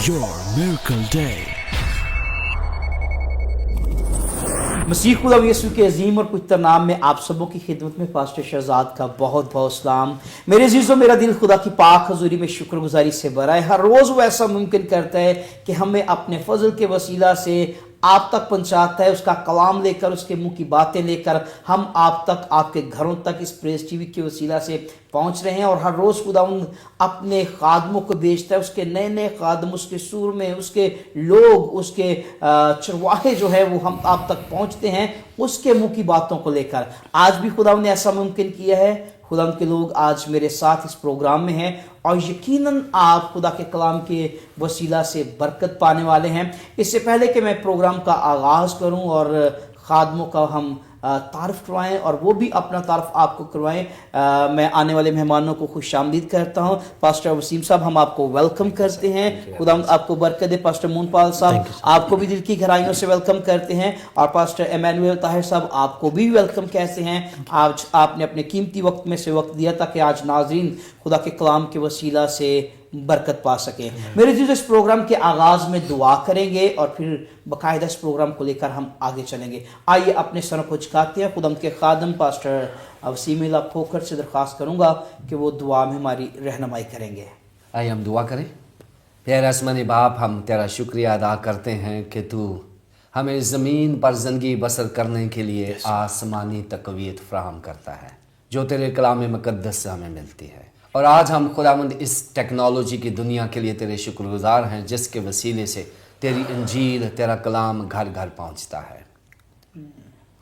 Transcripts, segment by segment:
your miracle day. मसीह खुदा यीशु के अजीम और पवित्र नाम में आप सबों की खिदमत में पास्टर शहजाद का बहुत बहुत सलाम। मेरे अजीजों, मेरा दिल खुदा की पाक हजूरी में शुक्रगुजारी से भरा है। हर रोज़ वो ऐसा मुमकिन करता है कि हमें अपने फजल के वसीला से आप तक पहुंचाता है। उसका कलाम लेकर, उसके मुंह की बातें लेकर हम आप तक, आपके घरों तक इस प्रेस टीवी के वसीला से पहुंच रहे हैं। और हर रोज़ खुदावंद अपने खादमों को भेजता है, उसके नए नए खादम, उसके सूर में उसके लोग, उसके चरवाहे जो है वो हम आप तक पहुंचते हैं उसके मुंह की बातों को लेकर। आज भी खुदावंद ने ऐसा मुमकिन किया है। खुदा के लोग आज मेरे साथ इस प्रोग्राम में हैं और यकीनन आप खुदा के कलाम के वसीला से बरकत पाने वाले हैं। इससे पहले कि मैं प्रोग्राम का आगाज़ करूं और खादमों का हम तारफ़ करवाएं और वो भी अपना तारफ़ आपको करवाएं, मैं आने वाले मेहमानों को खुशामदीद करता हूं। पास्टर वसीम साहब, हम आपको वेलकम करते हैं। खुदा आपको बरकत दे। पास्टर मूनपाल साहब, आपको भी दिल की गहराइयों से वेलकम करते हैं। और पास्टर एमैनुअल ताहिर साहब, आपको भी वेलकम कहते हैं। आज आपने अपने कीमती वक्त में से वक्त दिया ताकि आज नाज़रीन खुदा के कलाम के वसीला से बरकत पा सके। मेरे जी, इस प्रोग्राम के आगाज़ में दुआ करेंगे और फिर बाकायदा इस प्रोग्राम को लेकर हम आगे चलेंगे। आइए अपने सरों को झुकाते हैं। खुदा के खादम पास्टर वसीम खोखर से दरख्वास्त करूंगा कि वो दुआ में हमारी रहनुमाई करेंगे। आइए हम दुआ करें। प्यारे आसमानी बाप, हम तेरा शुक्रिया अदा करते हैं कि तू हमें ज़मीन पर ज़िंदगी बसर करने के लिए आसमानी तक़वियत फ़राहम करता है जो तेरे कलाम मुक़द्दस से हमें मिलती है। और आज हम खुदावंद इस टेक्नोलॉजी की दुनिया के लिए तेरे शुक्रगुजार हैं जिसके वसीले से तेरी इंजील, तेरा कलाम घर घर पहुंचता है।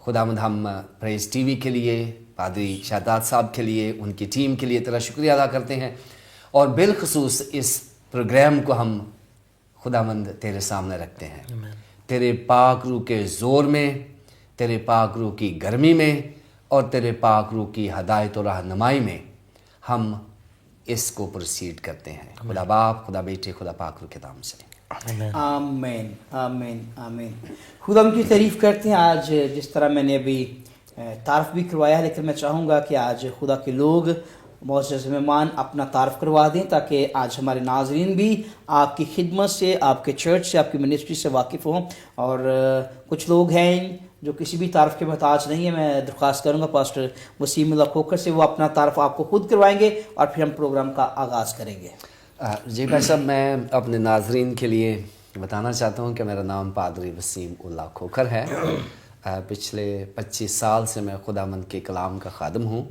खुदावंद हम प्रेस टीवी के लिए, पादरी शहजाद साहब के लिए, उनकी टीम के लिए तेरा शुक्रिया अदा करते हैं। और बिलखसूस इस प्रोग्राम को हम खुदावंद तेरे सामने रखते हैं। तेरे पाक रूह के ज़ोर में, तेरे पाक रूह की गर्मी में और तेरे पाक रूह की हदायत और रहनुमाई में हम इसको प्रोसीड करते हैं। खुदा बाप, खुदा बेटे, खुदा पाक रूह के नाम से आमीन आमीन आमीन। खुदा की तारीफ़ करते हैं। आज जिस तरह मैंने अभी तारफ़ भी करवाया है, लेकिन मैं चाहूँगा कि आज खुदा के लोग मौजूद मेहमान अपना तारफ़ करवा दें ताकि आज हमारे नाज़रीन भी आपकी खिदमत से, आपके चर्च से, आपकी मिनिस्ट्री से वाकिफ़ हों। और कुछ लोग हैं जो किसी भी तारफ़ के मोहताज नहीं है। मैं दरख्वास्त करूँगा पास्टर वसीम खोखर से, वो अपना तारफ़ आपको खुद करवाएंगे और फिर हम प्रोग्राम का आगाज़ करेंगे। जी भाई साहब, मैं अपने नाजरीन के लिए बताना चाहता हूँ कि मेरा नाम पादरी वसीम उल्लाह खोखर है। पिछले 25 साल से मैं खुदावंद के कलाम का खादम हूँ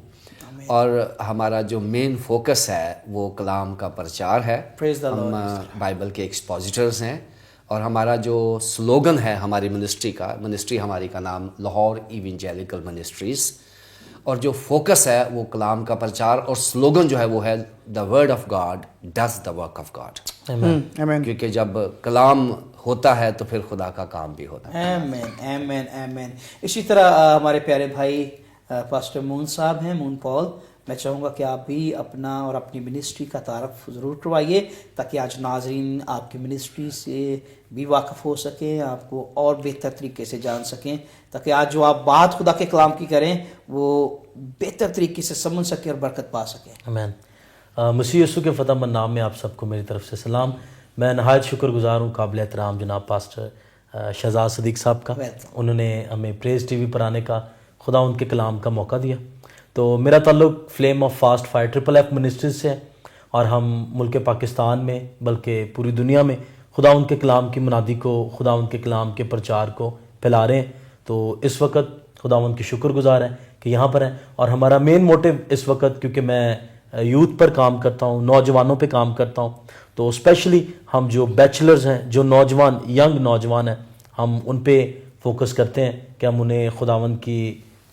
और हमारा जो मेन फोकस है वो कलाम का प्रचार है। हम बाइबल के एक्सपोजिटर्स हैं और हमारा जो स्लोगन है हमारी मिनिस्ट्री हमारी का नाम लाहौर इवेंजेलिकल मिनिस्ट्रीज़, और जो फोकस है वो कलाम का प्रचार, और स्लोगन जो है वो है the word of God does the work of God. आमीन। क्योंकि जब कलाम होता है तो फिर खुदा का काम भी होता है। आमीन आमीन आमीन। इसी तरह हमारे प्यारे भाई पास्टर मून साहब हैं, मून पॉल, मैं चाहूँगा कि आप भी अपना और अपनी मिनिस्ट्री का तारफ़ ज़रूर करवाइए ताकि आज नाज़रीन आपकी मिनिस्ट्री से भी वाकिफ़ हो सकें, आपको और बेहतर तरीके से जान सकें, ताकि आज जो आप बात खुदा के कलाम की करें वो बेहतर तरीके से समझ सकें और बरकत पा सकें। आमीन। मसीह यीशु के फ़तेहमंद नाम में आप सबको मेरी तरफ से सलाम। मैं नहायत शुक्रगुजार हूँ काबिल एहतराम जनाब पास्टर शहजाद सदीक साहब का। उन्होंने हमें प्रेस टीवी पर आने का, खुदा उनके कलाम का मौका दिया। तो मेरा ताल्लुक flame of fast fire FFF ministries से है और हम मुल्क पाकिस्तान में बल्कि पूरी दुनिया में खुदा उनके कलाम की मुनादी को, खुदा उनके कलाम के प्रचार को फैला रहे हैं। तो इस वक्त खुदा उनकी शुक्रगुजार है कि यहाँ पर हैं। और हमारा मेन मोटिव इस वक्त, क्योंकि मैं यूथ पर काम करता हूँ, नौजवानों पे काम करता हूँ, तो स्पेशली हम जो बैचलर्स हैं, जो नौजवान, यंग नौजवान हैं, हम उन पे फोकस करते हैं कि हम उन्हें खुदावंद की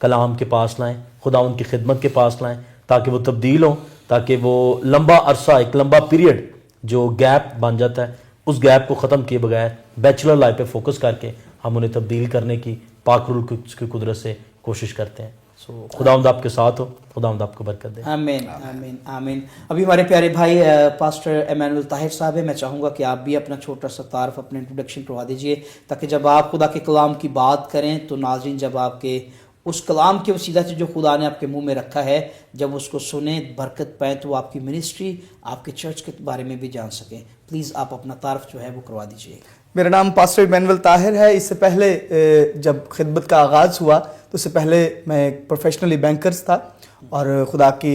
कलाम के पास लाएं, खुदावंद की खिदमत के पास लाएं ताकि वो तब्दील हों, ताकि वो लंबा अरसा, एक लंबा पीरियड जो गैप बन जाता है, उस गैप को ख़त्म किए बगैर बैचलर लाइफ पे फोकस करके हम उन्हें तब्दील करने की पाक रूह की कुदरत से कोशिश करते हैं। सो खुदावंद आपके साथ हो, खुदावंद आपको बरकत दे। आमीन आमीन आमीन। अभी हमारे प्यारे भाई पास्टर एमैनुअल ताहिर साहब है। मैं चाहूँगा कि आप भी अपना छोटा सा तारफ़, अपने इंट्रोडक्शन करवा दीजिए ताकि जब आप खुदा के कलाम की बात करें तो नाज़रीन जब आपके उस कलाम के वसीला से जो खुदा ने आपके मुंह में रखा है, जब उसको सुने बरकत पाएँ तो वो आपकी मिनिस्ट्री, आपके चर्च के बारे में भी जान सकें। प्लीज़ आप अपना तारफ जो है वो करवा दीजिए। मेरा नाम पास्टर इमैनुअल ताहिर है। इससे पहले जब खिदमत का आगाज़ हुआ तो उससे पहले मैं एक प्रोफेशनली बैंकर्स था, और खुदा की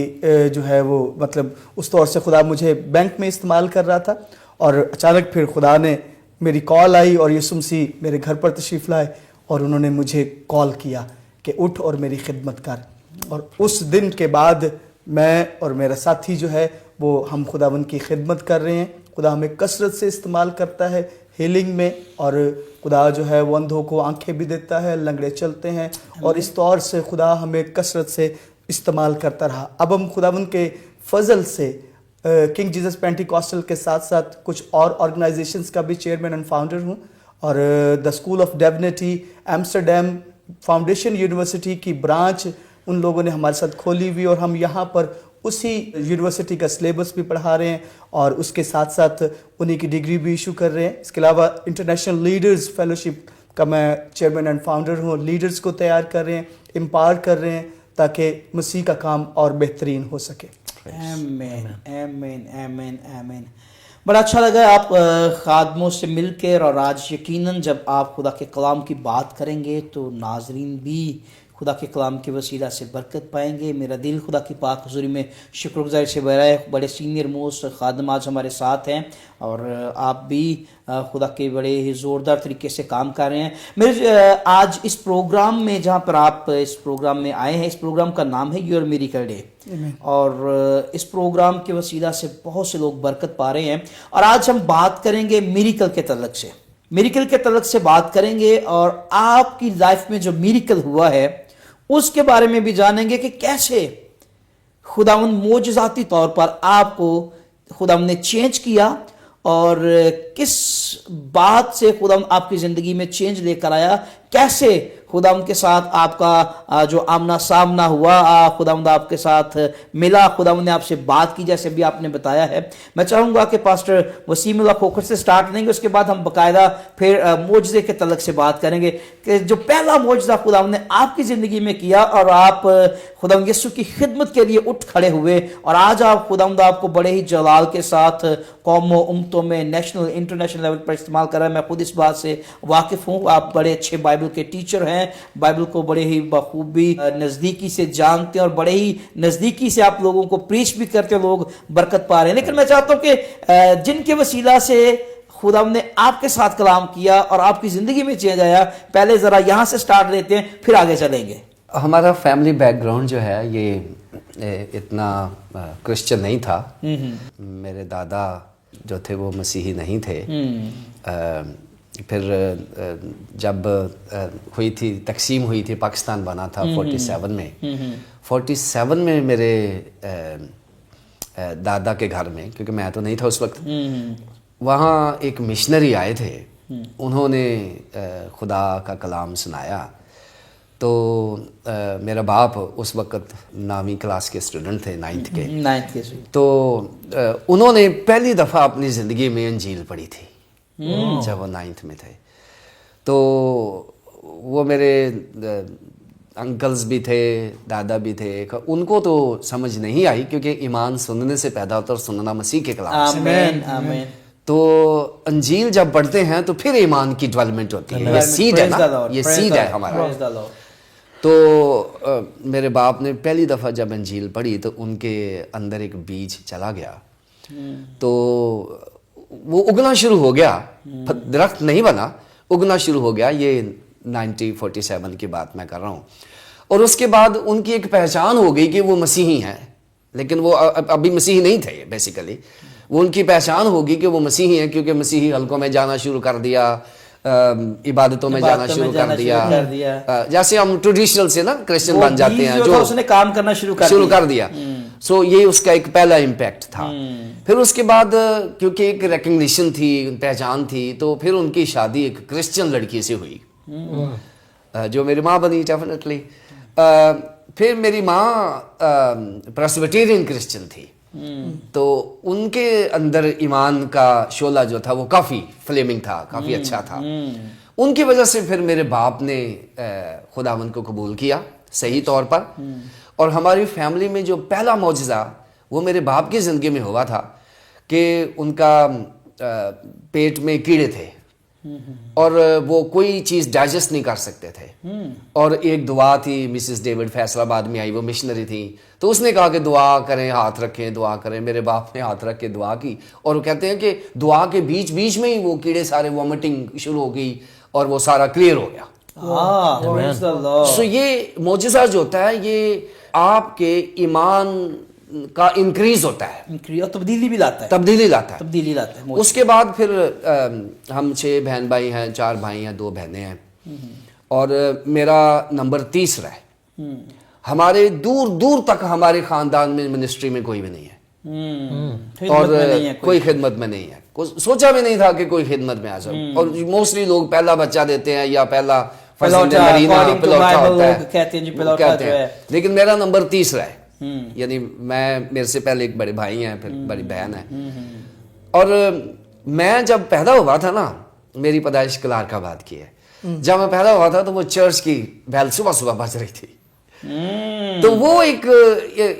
जो है वो मतलब उस तौर से खुदा मुझे बैंक में इस्तेमाल कर रहा था, और अचानक फिर खुदा ने मेरी कॉल आई और यीशु मसीह मेरे घर पर तशरीफ़ लाए और उन्होंने मुझे कॉल किया कि उठ और मेरी खिदमत कर। और उस दिन के बाद मैं और मेरा साथी जो है वो हम खुदावंद की खिदमत कर रहे हैं। खुदा हमें कसरत से इस्तेमाल करता है हीलिंग में, और खुदा जो है वो अंधों को आंखें भी देता है, लंगड़े चलते हैं, और इस तौर से खुदा हमें कसरत से इस्तेमाल करता रहा। अब हम खुदावंद के फजल से किंग जीसस पेंटिकॉस्टल के साथ साथ कुछ और ऑर्गेनाइजेशंस का भी चेयरमैन एंड फाउंडर हूँ, और the school of divinity Amsterdam foundation university की ब्रांच उन लोगों ने हमारे साथ खोली हुई, और हम यहाँ पर उसी यूनिवर्सिटी का सिलेबस भी पढ़ा रहे हैं और उसके साथ साथ उन्हीं की डिग्री भी इशू कर रहे हैं। इसके अलावा इंटरनेशनल लीडर्स फेलोशिप का मैं चेयरमैन एंड फाउंडर हूँ। लीडर्स को तैयार कर रहे हैं, एम्पावर कर रहे हैं, ताकि मसीह का काम और बेहतरीन हो सके। आमीन आमीन आमीन आमीन। बड़ा अच्छा लगा आप खादमों से मिलकर, और आज यकीनन जब आप खुदा के कलाम की बात करेंगे तो नाजरीन भी खुदा के कलाम के वसीला से बरकत पाएंगे। मेरा दिल खुदा की पाक हुजूरी में शुक्रगुजारी से भरा है। बड़े सीनियर मोस्ट खादम आज हमारे साथ हैं, और आप भी खुदा के बड़े ही ज़ोरदार तरीके से काम कर रहे हैं। मेरे आज इस प्रोग्राम में, जहाँ पर आप इस प्रोग्राम में आए हैं, इस प्रोग्राम का नाम है योर मिरेकल डे, और इस प्रोग्राम के वसीला से बहुत से लोग बरकत पा रहे हैं। और आज हम बात करेंगे मिरेकल के तल्लक से, मिरेकल के तल्लक से बात करेंगे, और आपकी लाइफ में जो मिरेकल हुआ है उसके बारे में भी जानेंगे कि कैसे खुदावंद मोजज़ाती तौर पर आपको खुदावंद ने चेंज किया, और किस बात से खुदावंद आपकी ज़िंदगी में चेंज लेकर आया, कैसे खुदावंद के साथ आपका जो आमना सामना हुआ, खुदावंद आपके साथ मिला, खुदावंद ने आपसे बात की, जैसे भी आपने बताया है। मैं चाहूँगा कि पास्टर वसीमुल्लाह खोखर से स्टार्ट करेंगे, उसके बाद हम बाकायदा फिर मोजज़े के तलक से बात करेंगे कि जो पहला मोजज़ा खुदावंद ने आपकी ज़िंदगी में किया, और आप खुदावंद यीशु की खिदमत के लिए उठ खड़े हुए, और आज आप खुदावंद आपको बड़े ही जलाल के साथ कौमों उम्मतों में नेशनल इंटरनेशनल लेवल पर इस्तेमाल कर रहा है। मैं खुद इस बात से वाकिफ़ हूँ। आप बड़े अच्छे बाइबल के टीचर हैं, बाइबल को बड़े ही बखूबी नज़दीकी से जानते हैं, और बड़े ही नज़दीकी से आप लोगों को प्रीच भी करते हैं, लोग बरकत पा रहे हैं। लेकिन मैं चाहता हूँ कि जिनके वसीला से खुदा ने आपके साथ कलाम किया और आपकी ज़िंदगी में चेंज आया, पहले ज़रा यहाँ से स्टार्ट लेते हैं, फिर आगे चलेंगे। हमारा फैमिली बैकग्राउंड जो है ये इतना क्रिश्चियन नहीं था। मेरे दादा जो थे वो मसीही नहीं थे। फिर जब हुई थी तकसीम हुई थी, पाकिस्तान बना था 47 में। 47 में मेरे दादा के घर में, क्योंकि मैं तो नहीं था उस वक्त, वहाँ एक मिशनरी आए थे। उन्होंने खुदा का कलाम सुनाया। तो मेरा बाप उस वक्त 9वीं क्लास के स्टूडेंट थे, 9th के। तो उन्होंने पहली दफ़ा अपनी ज़िंदगी में अंजील पढ़ी थी जब वो 9th में थे। तो वो मेरे अंकल्स भी थे, दादा भी थे, उनको तो समझ नहीं आई, क्योंकि ईमान सुनने से पैदा होता है और सुनना मसीह के कलाम से। आमीन आमीन। तो अंजील जब पढ़ते हैं तो फिर ईमान की डेवलपमेंट होती है। ये सीड है ना, ये सीड है हमारा। तो मेरे बाप ने पहली दफ़ा जब अंजील पढ़ी तो उनके अंदर एक बीज चला गया। तो वो उगना शुरू हो गया, दरख्त नहीं बना, उगना शुरू हो गया। ये 1947 की बात मैं कर रहा हूँ। और उसके बाद उनकी एक पहचान हो गई कि वो मसीही हैं, लेकिन वो अभी मसीही नहीं थे बेसिकली। वो उनकी पहचान होगी कि वो मसीही हैं, क्योंकि मसीही हलकों में जाना शुरू कर दिया, इबादतों में जाना शुरू कर दिया। जैसे हम ट्रेडिशनल से ना क्रिश्चियन बन जाते हैं, जो उसने काम करना शुरू कर दिया। सो ये उसका एक पहला इम्पैक्ट था। फिर उसके बाद क्योंकि एक रिकग्निशन थी, पहचान थी, तो फिर उनकी शादी एक क्रिश्चियन लड़की से हुई, जो मेरी माँ बनी डेफिनेटली। फिर मेरी माँ प्रेस्बिटेरियन क्रिश्चियन थी। तो उनके अंदर ईमान का शोला जो था वो काफ़ी फ्लेमिंग था, काफ़ी अच्छा था। उनकी वजह से फिर मेरे बाप ने खुदावंद को कबूल किया, सही तौर पर। और हमारी फैमिली में जो पहला मौजज़ा वो मेरे बाप की ज़िंदगी में हुआ था कि उनका पेट में कीड़े थे और वो कोई चीज़ डाइजेस्ट नहीं कर सकते थे। और एक दुआ थी, मिसेस डेविड फैसलाबाद में आई, वो मिशनरी थी, तो उसने कहा कि दुआ करें, हाथ रखें, दुआ करें। मेरे बाप ने हाथ रख के दुआ की और वो कहते हैं कि दुआ के बीच बीच में ही वो कीड़े सारे वॉमिटिंग शुरू हो गई और वो सारा क्लियर हो गया। Praise the Lord. सो ये मौजज़ा जो होता है ये आपके ईमान का इंक्रीज होता है, और तब्दीली भी लाता है, तब्दीली लाता है। तब्दीली लाता है। उसके बाद फिर हम 6 बहन भाई हैं, 4 भाई हैं, 2 बहनें हैं और मेरा नंबर 30 रहा है। हमारे दूर दूर तक हमारे खानदान में मिनिस्ट्री में कोई भी नहीं है और कोई खिदमत में नहीं है, सोचा भी नहीं था कि कोई खिदमत में आ जाए। और मोस्टली लोग पहला बच्चा देते हैं या पहला कहते हैं, लेकिन मेरा नंबर 30 रहा है। यानी मैं, मेरे से पहले एक बड़े भाई हैं, फिर बड़ी बहन है। और मैं जब पैदा हुआ था ना, मेरी पैदाइश कलारकाबाद की है, जब मैं पैदा हुआ था तो वो चर्च की बेल सुबह सुबह बज रही थी। तो वो एक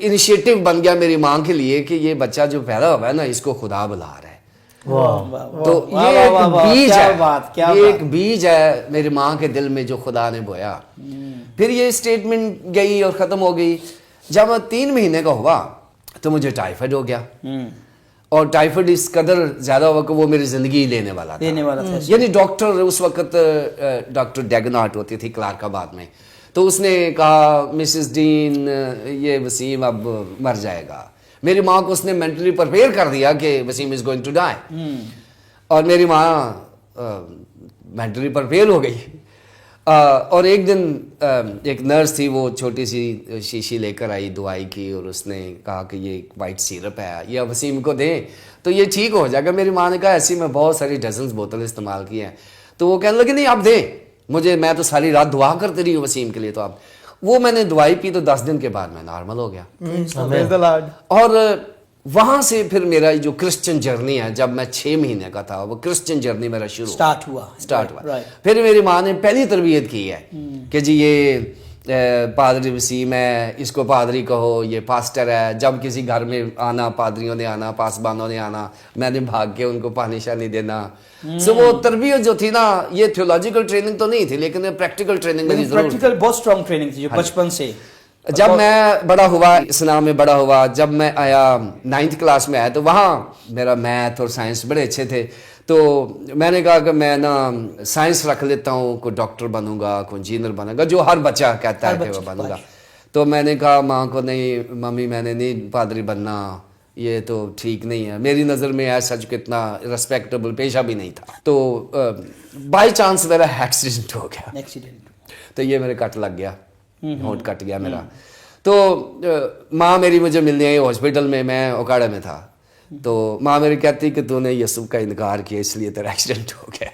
इनिशिएटिव बन गया मेरी माँ के लिए कि ये बच्चा जो पैदा हुआ है ना, इसको खुदा बुला रहा है। तो ये एक बीज है, ये एक बीज है मेरी माँ के दिल में जो खुदा ने बोया। फिर ये स्टेटमेंट गई और खत्म हो गई। जब मैं 3 महीने का हुआ तो मुझे टाइफाइड हो गया और टाइफाइड इस कदर ज्यादा हुआ कि वो मेरी जिंदगी लेने वाला था। यानी डॉक्टर उस वक्त डॉक्टर डेगनाट होती थी क्लार्काबाद में, तो उसने कहा मिसेस डीन ये वसीम अब मर जाएगा। मेरी माँ को उसने मेंटली प्रिपेयर कर दिया कि Waseem is going to die और मेरी माँ मेंटली प्रिपेयर हो गई। और एक दिन एक नर्स थी, वो छोटी सी शीशी लेकर आई दवाई की और उसने कहा कि ये वाइट सिरप है, ये वसीम को दें तो ये ठीक हो जाएगा। मेरी माँ ने कहा ऐसी मैं बहुत सारी डजन्स बोतल इस्तेमाल की हैं। तो वो कहने लगे नहीं आप दें मुझे, मैं तो सारी रात दुआ करती रही हूँ वसीम के लिए। तो आप, वो मैंने दवाई पी तो 10 दिन के बाद मैं नॉर्मल हो गया। और वहां से फिर मेरा जो क्रिश्चियन जर्नी है, जब मैं 6 महीने का था, वो क्रिश्चियन जर्नी मेरा स्टार्ट हुआ। फिर मेरी माँ ने पहली तरबियत की है कि जी ये पादरी वसीम है, इसको पादरी कहो, ये पास्टर है। जब किसी घर में आना, पादरियों ने आना, पासबानों ने आना, मैंने भाग के उनको पानी शानी देना। सो वो तरबियत जो थी ना, ये थियोलॉजिकल ट्रेनिंग तो नहीं थी, लेकिन प्रैक्टिकल ट्रेनिंग मेरी जरूर प्रैक्टिकल बहुत स्ट्रांग ट्रेनिंग थी जो बचपन से। जब मैं बड़ा हुआ, इस्लाम में बड़ा हुआ, जब मैं आया 9th क्लास में आया तो वहाँ मेरा मैथ और साइंस बड़े अच्छे थे। तो मैंने कहा कि मैं ना साइंस रख लेता हूँ, कोई डॉक्टर बनूंगा, कोई इंजीनियर बनूंगा, जो हर बच्चा कहता है कि वो बनूंगा। तो मैंने कहा माँ को नहीं मम्मी मैंने नहीं पादरी बनना, ये तो ठीक नहीं है। मेरी नज़र में ऐसा सच कितना रिस्पेक्टेबल पेशा भी नहीं था। तो बाई चांस मेरा एक्सीडेंट हो गया, तो ये मेरे कट लग गया, होंठ कट गया मेरा। तो माँ मेरी मुझे मिलने आई हॉस्पिटल में, मैं ओकाड़ा में था। तो माँ मेरी कहती कि तूने यसुफ का इनकार किया इसलिए तेरा एक्सीडेंट हो गया।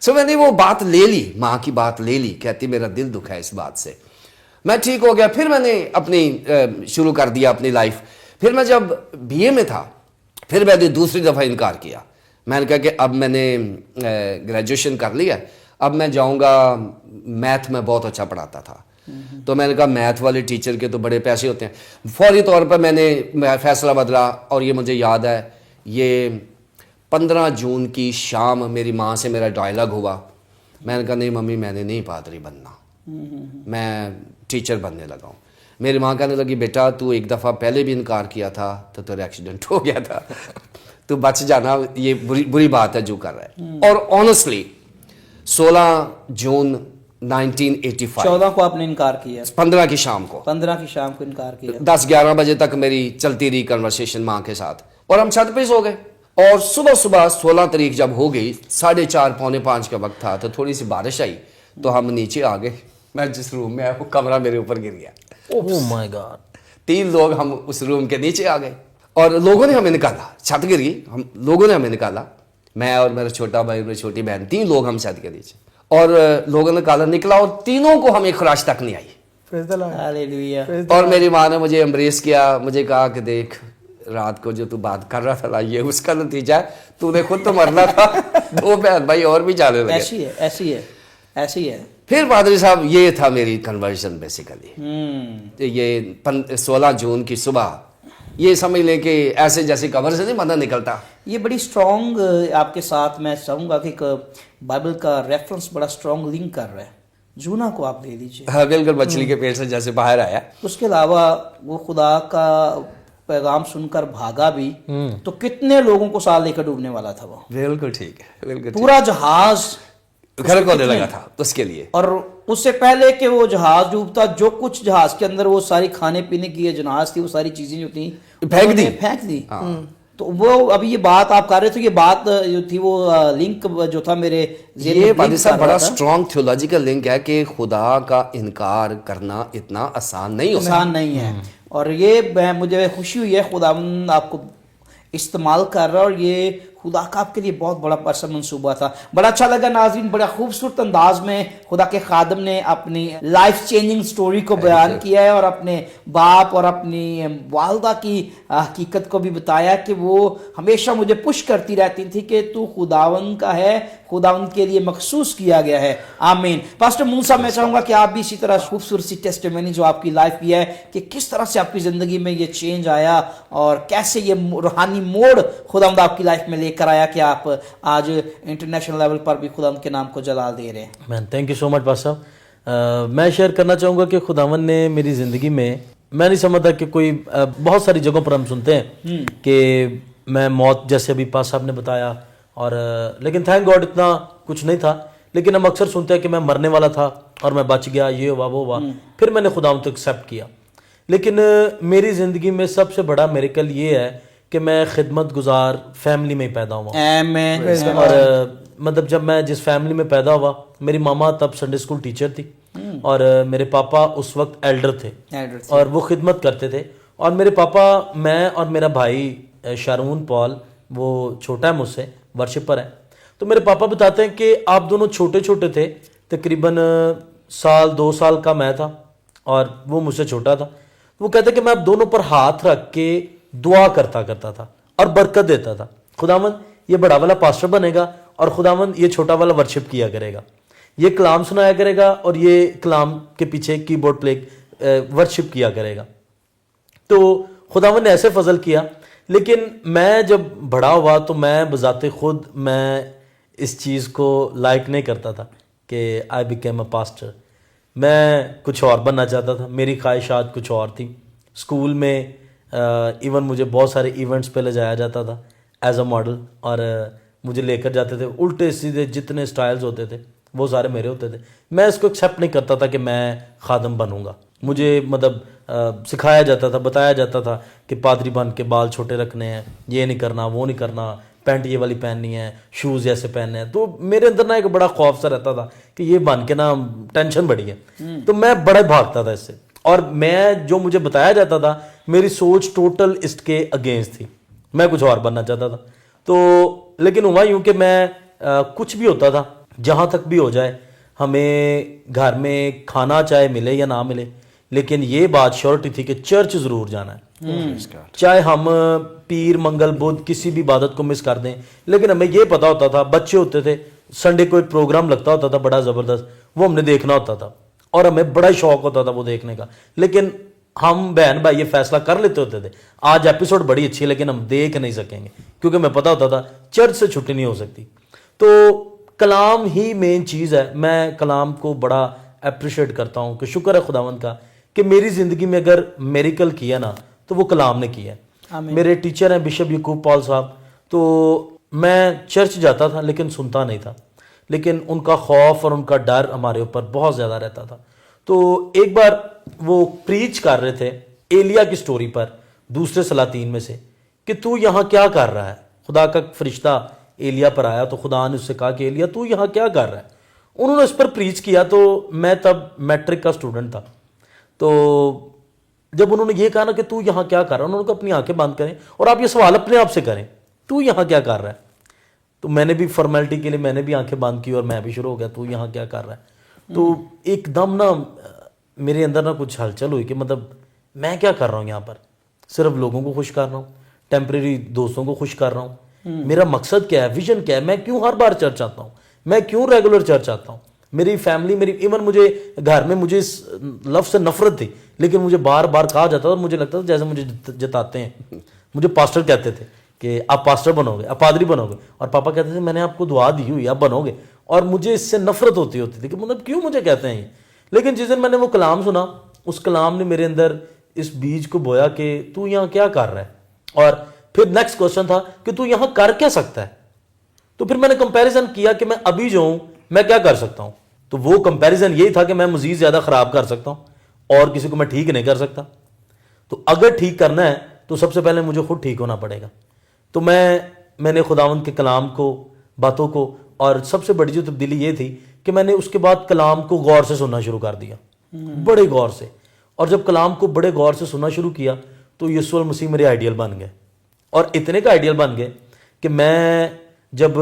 सो मैंने वो बात ले ली, माँ की बात ले ली। कहती मेरा दिल दुखा है इस बात से। मैं ठीक हो गया। फिर मैंने अपनी शुरू कर दिया अपनी लाइफ। फिर मैं जब BA में था, फिर मैंने दूसरी दफ़ा इनकार किया। मैंने कहा कि अब मैंने ग्रेजुएशन कर लिया, अब मैं जाऊंगा। मैथ में बहुत अच्छा पढ़ाता था, तो मैंने कहा मैथ वाले टीचर के तो बड़े पैसे होते हैं। फौरी तौर पर मैंने फैसला बदला। और ये मुझे याद है, ये 15 जून की शाम मेरी माँ से मेरा डायलॉग हुआ। मैंने कहा नहीं मम्मी मैंने नहीं पादरी बनना, मैं टीचर बनने लगा हूँ। मेरी माँ कहने लगी बेटा तू एक दफ़ा पहले भी इनकार किया था तो तेरा एक्सीडेंट हो गया था, तू बच जाना, ये बुरी बात है जो कर रहा है। और ऑनेस्टली 16 जून 1985, 14 को आपने इनकार किया, 15 की शाम को इनकार किया। 10-11 बजे तक मेरी चलती रही कन्वर्सेशन माँ के साथ, और हम छत पे सो गए। और सुबह 16 तारीख जब हो गई, 4:30 पौने 5 का वक्त था, तो थोड़ी सी बारिश आई, तो हम नीचे आ गए। मैं जिस रूम में आया वो कमरा मेरे ऊपर गिर गया। Oh my God. 3 लोग हम उस रूम के नीचे आ गए और लोगों ने हमें निकाला। छत गिर गई, हम लोगों ने हमें निकाला, मैं और मेरा छोटा भाई, मेरी छोटी बहन, 3 लोग हम छत के नीचे। और लोगों ने निकला और तीनों को हमें खराश तक नहीं आई। हालेलुया। और मेरी माँ ने मुझे एम्ब्रेस किया, मुझे कहा कि देख रात को जो तू बात कर रहा था ये उसका नतीजा है, तूने खुद तो मरना था। 2 बहन भाई और भी जाने लगे। ऐसी है। फिर पादरी साहब ये था मेरी कन्वर्जन बेसिकली। ये 16 जून की सुबह, ये समझ लें कि ऐसे जैसे कब्र से नहीं बंदा निकलता। ये बड़ी स्ट्रॉन्ग आपके साथ मैं चाहूँगा कि एक बाइबल का रेफरेंस बड़ा स्ट्रॉन्ग लिंक कर रहा है, जूना को आप ले लीजिए। हाँ बिल्कुल, मछली के पेट से जैसे बाहर आया। उसके अलावा वो खुदा का पैगाम सुनकर भागा भी, तो कितने लोगों को साल लेकर डूबने वाला था वो। बिल्कुल ठीक है, बिल्कुल पूरा जहाज घर को लगा था उसके लिए। और उससे पहले कि वो जहाज डूबता, जो कुछ जहाज के अंदर वो सारी खाने पीने की जहाज थी, वो सारी चीजें जो थी फेंक दी। तो वो अभी ये बात आप कर रहे थे, ये बात जो थी वो लिंक जो था मेरे ये पादरी साहब बड़ा स्ट्रॉन्ग थियोलॉजिकल लिंक है कि खुदा का इनकार करना इतना आसान नहीं होता, आसान नहीं है। और ये मुझे खुशी हुई है खुदावंद आपको इस्तेमाल कर रहा है, और ये खुदा का आपके लिए बहुत बड़ा परसम मंसूबा था। बड़ा अच्छा लगा नाज़रीन, बड़ा खूबसूरत अंदाज में खुदा के खादम ने अपनी लाइफ चेंजिंग स्टोरी को बयान किया है, और अपने बाप और अपनी वालदा की हकीकत को भी बताया कि वो हमेशा मुझे पुश करती रहती थी कि तू खुदावंद का है, खुदावंद के लिए मखसूस किया गया है। आमीन। पास्टर मूसा, मैं चाहूँगा कि आप भी इसी तरह खूबसूरत सी टेस्टिमनी जो आपकी लाइफ की है, कि किस तरह से आपकी ज़िंदगी में ये चेंज आया और कैसे ये रूहानी मोड़ खुदावंद आपकी लाइफ में लेकर आया कि आप आज इंटरनेशनल लेवल पर भी खुदावंद के नाम को जलाल दे रहे हैं। Man thank you so much पास साहब। मैं शेयर करना चाहूँगा कि खुदावंद ने मेरी ज़िंदगी में, मैं नहीं समझता कि कोई बहुत सारी जगहों पर हम सुनते हैं कि मैं मौत, जैसे अभी पास साहब ने बताया, और लेकिन थैंक गॉड इतना कुछ नहीं था। लेकिन हम अक्सर सुनते हैं कि मैं मरने वाला था और मैं बच गया, ये हुआ वो हुआ, फिर मैंने खुदावंद को एक्सेप्ट किया। लेकिन मेरी ज़िंदगी में सबसे बड़ा मिरेकल ये है कि मैं खिदमत गुजार फैमिली में पैदा हुआ। और मतलब जब मैं जिस फैमिली में पैदा हुआ, मेरी मामा तब संडे स्कूल टीचर थी, और मेरे पापा उस वक्त एल्डर थे, और वो खिदमत करते थे। और मेरे पापा, मैं और मेरा भाई शारून पॉल, वो छोटा है मुझसे, वर्शिपर है, तो मेरे पापा बताते हैं कि आप दोनों छोटे छोटे थे, तकरीबन 1-2 साल का मैं था और वो मुझसे छोटा था। वो कहते कि मैं आप दोनों पर हाथ रख के दुआ करता था और बरकत देता था, खुदावंद ये बड़ा वाला पास्टर बनेगा और खुदावंद ये छोटा वाला वर्शिप किया करेगा, ये कलाम सुनाया करेगा और ये कलाम के पीछे कीबोर्ड प्ले वर्शिप किया करेगा। तो खुदावंद ने ऐसे फजल किया। लेकिन मैं जब बड़ा हुआ तो मैं बजाते खुद मैं इस चीज़ को लाइक नहीं करता था कि आई बिकेम अ पास्टर। मैं कुछ और बनना चाहता था, मेरी ख्वाहिशात कुछ और थी। स्कूल में इवन मुझे बहुत सारे इवेंट्स पे ले जाया जाता था एज अ मॉडल, और मुझे लेकर जाते थे, उल्टे सीधे जितने स्टाइल्स होते थे वो सारे मेरे होते थे। मैं इसको एक्सेप्ट नहीं करता था कि मैं खादम बनूंगा। मुझे मतलब सिखाया जाता था, बताया जाता था कि पादरी बन के बाल छोटे रखने हैं, ये नहीं करना, वो नहीं करना, पैंट ये वाली पहननी है, शूज़ ऐसे पहनने हैं। तो मेरे अंदर ना एक बड़ा खौफ सा रहता था कि ये बन के ना टेंशन बढ़ी है, तो मैं बड़ा भागता था इससे। और मैं जो मुझे बताया जाता था, मेरी सोच टोटल इसके अगेंस्ट थी, मैं कुछ और बनना चाहता था। तो लेकिन हुआ यूँ कि मैं कुछ भी होता था, जहाँ तक भी हो जाए, हमें घर में खाना चाहे मिले या ना मिले, लेकिन ये बात श्योरिटी थी कि चर्च ज़रूर जाना है। चाहे हम पीर मंगल बुध किसी भी इबादत को मिस कर दें, लेकिन हमें ये पता होता था, बच्चे होते थे, संडे को एक प्रोग्राम लगता होता था बड़ा ज़बरदस्त, वो हमने देखना होता था और हमें बड़ा शौक होता था वो देखने का। लेकिन हम बहन भाई ये फैसला कर लेते होते थे, आज एपिसोड बड़ी अच्छी है लेकिन हम देख नहीं सकेंगे, क्योंकि हमें पता होता था चर्च से छुट्टी नहीं हो सकती। तो कलाम ही मेन चीज़ है। मैं कलाम को बड़ा अप्रिशिएट करता हूँ कि शुक्र है खुदावंद का कि मेरी ज़िंदगी में अगर मेरिकल किया ना तो वो कलाम ने किया है। मेरे टीचर हैं बिशप यकूब पॉल साहब, तो मैं चर्च जाता था लेकिन सुनता नहीं था, लेकिन उनका खौफ और उनका डर हमारे ऊपर बहुत ज़्यादा रहता था। तो एक बार वो प्रीच कर रहे थे एलिया की स्टोरी पर, दूसरे सलातीन में से, कि तू यहाँ क्या कर रहा है। खुदा का फरिश्ता एलिया पर आया तो खुदा ने उससे कहा कि एलिया तू यहाँ क्या कर रहा है। उन्होंने इस पर प्रीच किया। तो मैं तब मैट्रिक का स्टूडेंट था, तो जब उन्होंने ये कहा ना कि तू यहाँ क्या कर रहा है, उन्होंने कहा अपनी आंखें बंद करें और आप ये सवाल अपने आप से करें, तू यहाँ क्या कर रहा है। तो मैंने भी फॉर्मेलिटी के लिए मैंने भी आंखें बंद की और मैं भी शुरू हो गया, तू यहाँ क्या कर रहा है। तो एकदम ना मेरे अंदर ना कुछ हलचल हुई कि मतलब मैं क्या कर रहा हूँ यहाँ पर, सिर्फ लोगों को खुश कर रहा हूँ, टेम्परेरी दोस्तों को खुश कर रहा हूँ। मेरा मकसद क्या है, विजन क्या है, मैं क्यों हर बार चर्च आता हूँ, मैं क्यों रेगुलर चर्च आता हूँ, میری فیملی میری ایون مجھے گھر میں مجھے اس لفظ سے نفرت تھی، لیکن مجھے بار بار کہا جاتا تھا اور مجھے لگتا تھا جیسے مجھے جتاتے ہیں. مجھے پاسٹر کہتے تھے کہ آپ پاسٹر بنو گے، آپ پادری بنو گے، اور پاپا کہتے تھے میں نے آپ کو دعا دی ہوئی آپ بنو گے، اور مجھے اس سے نفرت ہوتی تھی کہ مطلب کیوں مجھے کہتے ہیں یہ. لیکن جس دن میں نے وہ کلام سنا، اس کلام نے میرے اندر اس بیج کو بویا کہ تو یہاں کیا کر رہا ہے. اور پھر نیکسٹ کوشچن تھا کہ تو یہاں کر کیا سکتا ہے. تو پھر میں نے کمپیریزن کیا کہ میں ابھی جو ہوں میں کیا کر سکتا ہوں. تو وہ کمپیریزن یہی تھا کہ میں مزید زیادہ خراب کر سکتا ہوں اور کسی کو میں ٹھیک نہیں کر سکتا. تو اگر ٹھیک کرنا ہے تو سب سے پہلے مجھے خود ٹھیک ہونا پڑے گا. تو میں نے خداوند کے کلام کو، باتوں کو، اور سب سے بڑی جو تبدیلی یہ تھی کہ میں نے اس کے بعد کلام کو غور سے سننا شروع کر دیا، بڑے غور سے. اور جب کلام کو بڑے غور سے سننا شروع کیا تو یسوع المسیح میرے آئیڈیل بن گئے، اور اتنے کا آئیڈیل بن گئے کہ میں جب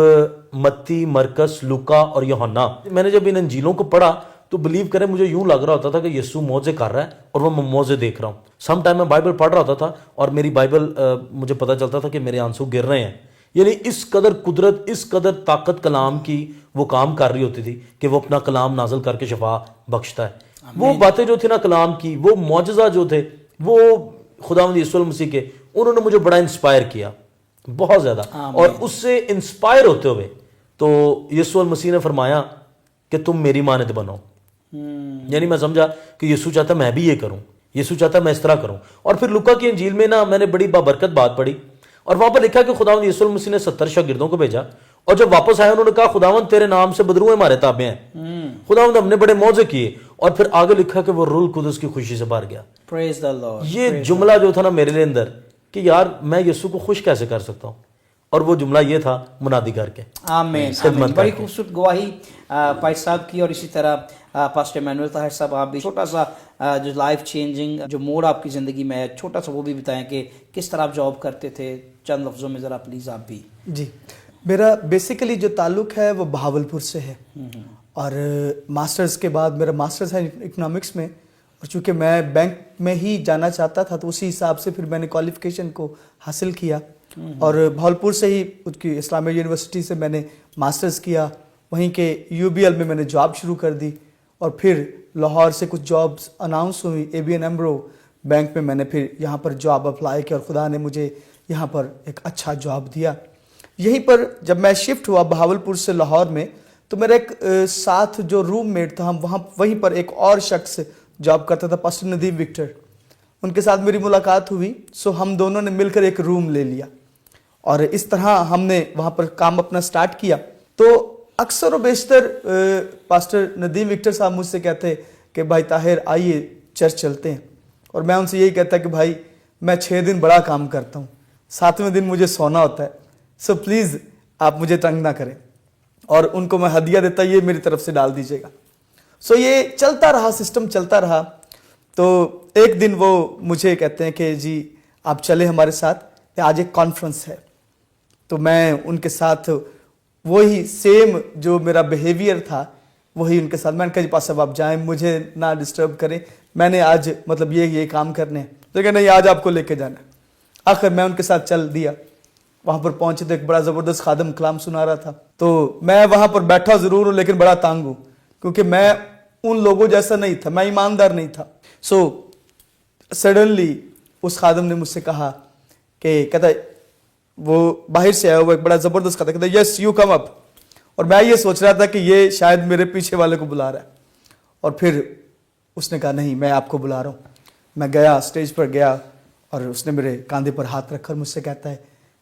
متی، مرکس، لوکا اور یوحنا، میں نے جب ان انجیلوں کو پڑھا تو بلیو کریں مجھے یوں لگ رہا ہوتا تھا کہ یسوع موعظے کر رہا ہے اور وہ موعظے دیکھ رہا ہوں. سم ٹائم میں بائبل پڑھ رہا ہوتا تھا اور میری بائبل مجھے پتہ چلتا تھا کہ میرے آنسو گر رہے ہیں. یعنی اس قدر قدرت، اس قدر طاقت کلام کی وہ کام کر رہی ہوتی تھی کہ وہ اپنا کلام نازل کر کے شفا بخشتا ہے. وہ باتیں جو تھی نا کلام کی، وہ معجزہ جو تھے وہ خداوند یسوع المسیح کے، انہوں نے مجھے بڑا انسپائر کیا بہت زیادہ. اور اس سے انسپائر ہوتے ہوئے تو یسوع المسیح نے فرمایا کہ تم میری مانند بنو. یعنی میں سمجھا کہ یسوع چاہتا میں بھی یہ کروں، یسوع چاہتا میں اس طرح کروں. اور پھر لوکا کی انجیل میں نا میں نے بڑی بابرکت بات پڑھی، اور وہاں پر لکھا کہ خداوند یسوع المسیح نے 70 شاگردوں کو بھیجا، اور جب واپس آئے انہوں نے کہا خداوند تیرے نام سے بدروہیں ہمارے تابع ہیں، خداوند ہم نے بڑے موعظے کیے. اور پھر آگے لکھا کہ وہ روح القدس کی خوشی سے بھر گیا. Praise the Lord. یہ جملہ جو تھا نا میرے لیے اندر کہ یار میں یسوع کو خوش کیسے کر سکتا ہوں، اور وہ جملہ یہ تھا منادی کر کے. آمین. خدمت بڑی کر کے. خوبصورت گواہی پائی صاحب کی، اور اسی طرح پاسٹر ایمینول طاہر صاحب آپ بھی چھوٹا سا جو لائف چینجنگ جو موڑ آپ کی زندگی میں ہے چھوٹا سا وہ بھی بتائیں کہ کس طرح آپ جاب کرتے تھے، چند لفظوں میں ذرا پلیز آپ بھی. جی، میرا بیسیکلی جو تعلق ہے وہ بہاولپور سے ہے، اور ماسٹرز کے بعد میرا ماسٹرز ہے اکنامکس میں، اور چونکہ میں بینک میں ہی جانا چاہتا تھا تو اسی حساب سے پھر میں نے کوالیفیکیشن کو حاصل کیا، اور بہاولپور سے ہی اس کی اسلامیہ یونیورسٹی سے میں نے ماسٹرز کیا. وہیں کے UBL میں نے جاب شروع کر دی، اور پھر لاہور سے کچھ جابز اناؤنس ہوئی. ABN AMRO بینک میں نے پھر یہاں پر جاب اپلائی کیا، اور خدا نے مجھے یہاں پر ایک اچھا جاب دیا. یہیں پر جب میں شفٹ ہوا بہاولپور سے لاہور میں تو میرا ایک ساتھ جو روم میٹ تھا، ہم وہیں پر ایک اور شخص جاب کرتا تھا، پاسٹر ندیم وکٹر. ان کے ساتھ میری ملاقات ہوئی، سو ہم دونوں نے مل کر ایک روم لے لیا، اور اس طرح ہم نے وہاں پر کام اپنا سٹارٹ کیا. تو اکثر و بیشتر پاسٹر ندیم وکٹر صاحب مجھ سے کہتے کہ بھائی طاہر آئیے چرچ چلتے ہیں، اور میں ان سے یہی کہتا کہ بھائی میں 6 دن بڑا کام کرتا ہوں، 7ویں دن مجھے سونا ہوتا ہے، سو پلیز آپ مجھے تنگ نہ کریں، اور ان کو میں ہدیہ دیتا یہ میری طرف سے ڈال دیجیے گا. سو یہ چلتا رہا، سسٹم چلتا رہا. تو ایک دن وہ مجھے کہتے ہیں کہ جی آپ چلیں ہمارے ساتھ، آج ایک کانفرنس ہے. تو میں ان کے ساتھ وہی سیم جو میرا بیہیویئر تھا وہی ان کے ساتھ، میں نے کہا جی پاس صاحب آپ جائیں، مجھے نہ ڈسٹرب کریں، میں نے آج مطلب یہ کام کرنے ہیں. لیکن نہیں، آج آپ کو لے کے جانا ہے. آخر میں ان کے ساتھ چل دیا. وہاں پر پہنچے تو ایک بڑا زبردست خادم کلام سنا رہا تھا. تو میں وہاں پر بیٹھا ضرور ہوں لیکن بڑا تانگ ہوں، کیونکہ میں ان لوگوں جیسا نہیں تھا، میں ایماندار نہیں تھا. سو سڈنلی اس خادم نے مجھ سے کہا کہ کہتا ہے، وہ باہر سے آیا ہوا ایک بڑا زبردست خادم، کہتا ہے یس یو کم اپ. اور میں یہ سوچ رہا تھا کہ یہ شاید میرے پیچھے والے کو بلا رہا ہے. اور پھر اس نے کہا نہیں میں آپ کو بلا رہا ہوں. میں گیا، اسٹیج پر گیا، اور اس نے میرے کاندھے پر ہاتھ رکھ کر مجھ سے کہتا ہے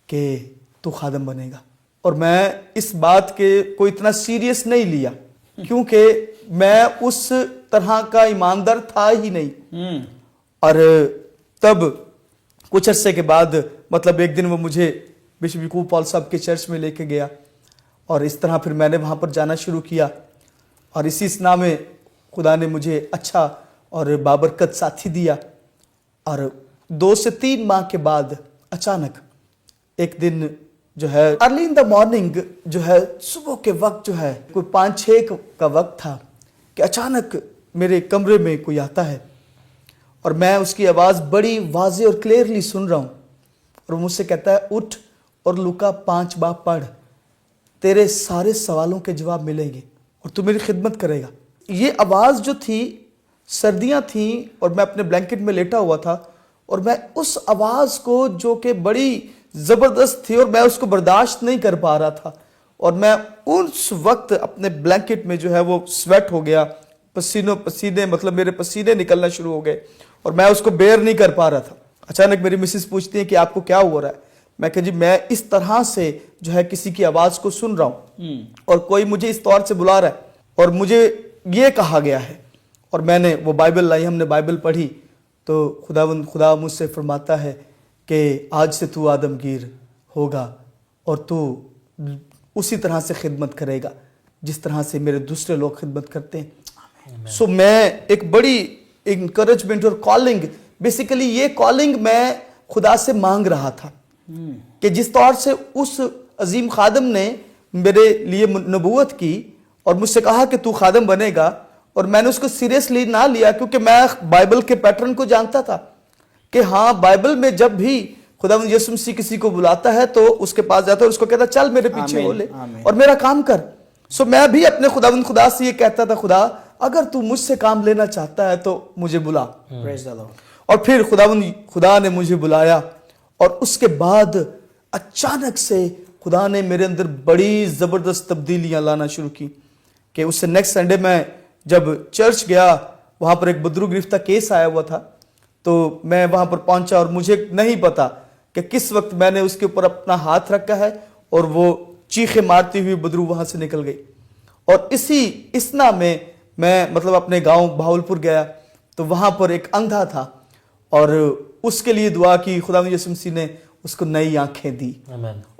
کہ تو خادم بنے گا. اور میں اس بات کے کو اتنا سیریس نہیں لیا کیونکہ میں اس طرح کا ایماندار تھا ہی نہیں. اور تب کچھ عرصے کے بعد مطلب ایک دن وہ مجھے بشپ یعقوب پال صاحب کے چرچ میں لے کے گیا، اور اس طرح پھر میں نے وہاں پر جانا شروع کیا. اور اسی اسنا میں خدا نے مجھے اچھا اور بابرکت ساتھی دیا. اور 2 سے 3 ماہ کے بعد اچانک ایک دن جو ہے ارلی ان دا مارننگ جو ہے صبح کے وقت جو ہے کوئی 5-6 کا وقت تھا کہ اچانک میرے کمرے میں کوئی آتا ہے، اور میں اس کی آواز بڑی واضح اور کلیئرلی سن رہا ہوں، اور وہ مجھ سے کہتا ہے اٹھ اور لوکا 5 باب پڑھ، تیرے سارے سوالوں کے جواب ملیں گے. और तू मेरी खिदमत करेगा। ये आवाज़ जो थी, सर्दियाँ थीं और मैं अपने ब्लैंकेट में लेटा हुआ था और मैं उस आवाज़ को जो कि बड़ी ज़बरदस्त थी और मैं उसको बर्दाश्त नहीं कर पा रहा था और मैं उस वक्त अपने ब्लैंकेट में जो है वो स्वेट हो गया, पसीने मतलब मेरे पसीने निकलना शुरू हो गए और मैं उसको बेयर नहीं कर पा रहा था। अचानक मेरी मिसेस पूछती है कि आपको क्या हो रहा है। मैं कहा जी मैं इस तरह से जो है किसी की आवाज़ को सुन रहा हूँ और कोई मुझे इस तौर से बुला रहा है और मुझे ये कहा गया है। और मैंने वो बाइबल लाई, हमने बाइबल पढ़ी तो खुदा मुझसे फरमाता है कि आज से तू आदमगीर होगा और तू उसी तरह से खिदमत करेगा जिस तरह से मेरे दूसरे लोग खिदमत करते हैं। सो मैं एक बड़ी इंकरेजमेंट और कॉलिंग, बेसिकली ये कॉलिंग मैं खुदा से मांग रहा था कि जिस तौर से उस अजीम खादम ने मेरे लिए नबूवत की और मुझसे कहा कि तू खादम बनेगा और मैंने उसको सीरियसली ना लिया क्योंकि मैं बाइबल के पैटर्न को जानता था कि हाँ बाइबल में जब भी खुदावंद यीशु मसीह किसी को बुलाता है तो उसके पास जाता है और उसको कहता चल मेरे पीछे हो ले और मेरा काम कर। सो मैं भी अपने खुदा से ये कहता था, खुदा अगर तू मुझसे काम लेना चाहता है तो मुझे बुला। और फिर खुदा ने मुझे बुलाया और उसके बाद अचानक से खुदा ने मेरे अंदर बड़ी ज़बरदस्त तब्दीलियां लाना शुरू की कि उससे नेक्स्ट संडे मैं जब चर्च गया वहाँ पर एक बदरू गिरफ्ता केस आया हुआ था तो मैं वहाँ पर पहुँचा और मुझे नहीं पता कि किस वक्त मैंने उसके ऊपर अपना हाथ रखा है और वो चीखे मारती हुई बदरू वहाँ से निकल गई। और इसी इसना में मैं मतलब अपने गांव भावलपुर गया तो वहाँ पर एक अंधा था और उसके लिए दुआ की, खुदा यीशु मसीह ने उसको नई आंखें दी।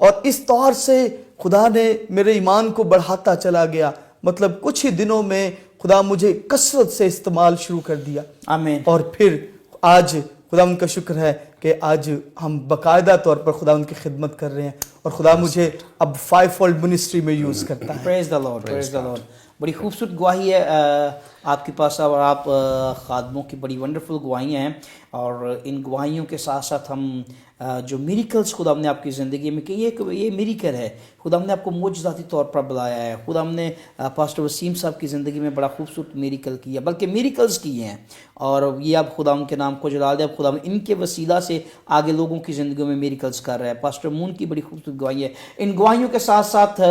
और इस तौर से खुदा ने मेरे ईमान को बढ़ाता चला गया। मतलब कुछ ही दिनों में खुदा मुझे कसरत से इस्तेमाल शुरू कर दिया। आमीन। और फिर आज खुदा उनका शुक्र है कि आज हम बाकायदा तौर पर खुदा उनकी खिदमत कर रहे हैं और खुदा मुझे अब 5-fold मिनिस्ट्री में यूज़ करता है। Praise the Lord, praise the Lord. बड़ी खूबसूरत गवाही है आपके पास और आप खादमों की बड़ी वंडरफुल गवाहियाँ हैं और इन गवाहियों के साथ साथ हम जो मिरेकल्स खुदा हमने आपकी ज़िंदगी में कि ये मिरेकल है, खुदा हमने आपको मोजज़ाती तौर पर बुलाया है। खुदा हमने पास्टर वसीम साहब की ज़िंदगी में बड़ा खूबसूरत मिरेकल किया, बल्कि मिरेकल्स किए हैं और ये अब खुदा उनके नाम को जला दे। अब खुदा इनके वसीला से आगे लोगों की ज़िंदगी में मिरेकल्स कर रहा है। पास्टर मून की बड़ी खूबसूरत गवाही है। इन गवाहियों के साथ साथ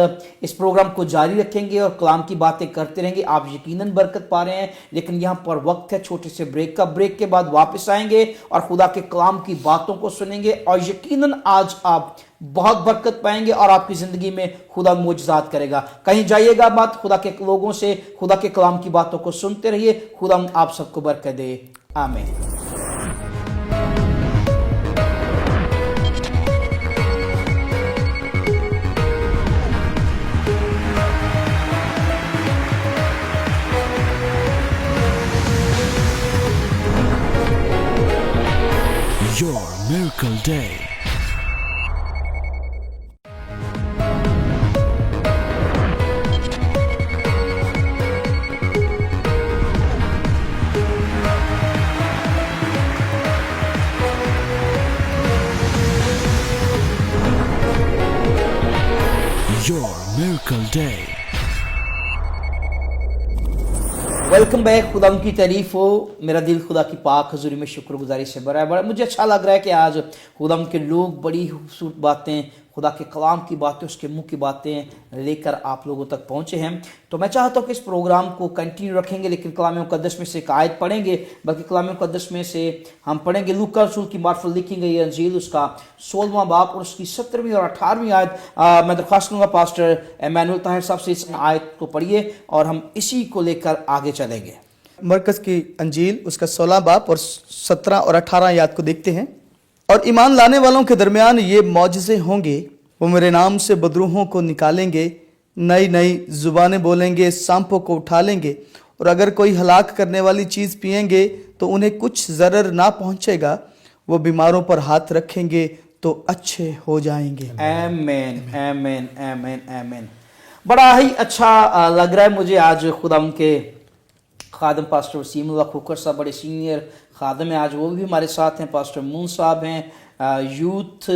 इस प्रोग्राम को जारी रखेंगे और कलाम की बातें करते रहेंगे। आप यकीनन बरकत पा रहे हैं, लेकिन यहाँ पर वक्त है छोटे से ब्रेक का। ब्रेक के बाद वापस आएंगे और खुदा के कलाम की बातों को सुनेंगे और यकीनन आज आप बहुत बरकत पाएंगे और आपकी जिंदगी में खुदा मोजज़ात करेगा। कहीं जाइएगा मत, खुदा के लोगों से खुदा के कलाम की बातों को सुनते रहिए। खुदा आप सबको बरकत दे। आमीन। Your Miracle Day. Your Miracle Day. Welcome back. खुदा की तारीफ हो। मेरा दिल खुदा की पाक हजूरी में शुक्रगुजारी से भरा है। बड़ा मुझे अच्छा लग रहा है कि आज खुदा के लोग बड़ी खूबसूरत बातें, खुदा के कलाम की बातें, उसके मुंह की बातें लेकर आप लोगों तक पहुंचे हैं। तो मैं चाहता हूं कि इस प्रोग्राम को कंटिन्यू रखेंगे, लेकिन कलाम मुक़द्दस में से एक आयत पढ़ेंगे, बल्कि कलाम मुक़द्दस में से हम पढ़ेंगे लूका रसूल की मार्फत लिखी गई अंजील उसका 16वां बाब और उसकी 17वीं और 18वीं आयत। मैं दरख्वास्त करूँगा पास्टर एमैनुअल ताहिर साहब से इस आयत को पढ़िए और हम इसी को लेकर आगे चलेंगे। मरकज़ की अंजील उसका 16 बाब और 17 और 18 आयत को देखते हैं। और ईमान लाने वालों के दरमियान ये मौजज़े होंगे, वो मेरे नाम से बदरूहों को निकालेंगे, नई नई ज़ुबानें बोलेंगे, सांपों को उठा लेंगे, और अगर कोई हलाक करने वाली चीज़ पिएंगे तो उन्हें कुछ ज़रर ना पहुँचेगा, वो बीमारों पर हाथ रखेंगे तो अच्छे हो जाएंगे। आमीन, आमीन, आमीन, आमीन। बड़ा ही अच्छा लग रहा है मुझे आज खुदा उनके खादम पास्टर वसीमुल्लाह खोखर साहब बड़े सीनियर खादम हैं, आज वो भी हमारे साथ हैं। पास्टर मून साहब हैं, यूथ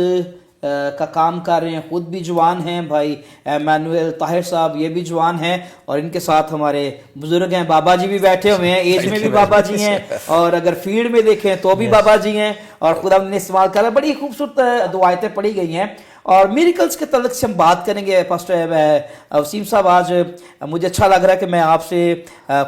کا کام کر رہے ہیں, خود بھی جوان ہیں. بھائی ایمانویل طاہر صاحب یہ بھی جوان ہیں, اور ان کے ساتھ ہمارے بزرگ ہیں, بابا جی بھی بیٹھے ہوئے ہیں, ایج میں بھی بابا جی ہیں, اور اگر فیلڈ میں دیکھیں تو بھی بابا جی ہیں, اور خدا نے استعمال کرا. بڑی خوبصورت دو آیتیں پڑھی گئی ہیں. اور میریکلز کے تعلق سے ہم بات کریں گے. پاسٹر وسیم صاحب, آج مجھے اچھا لگ رہا ہے کہ میں آپ سے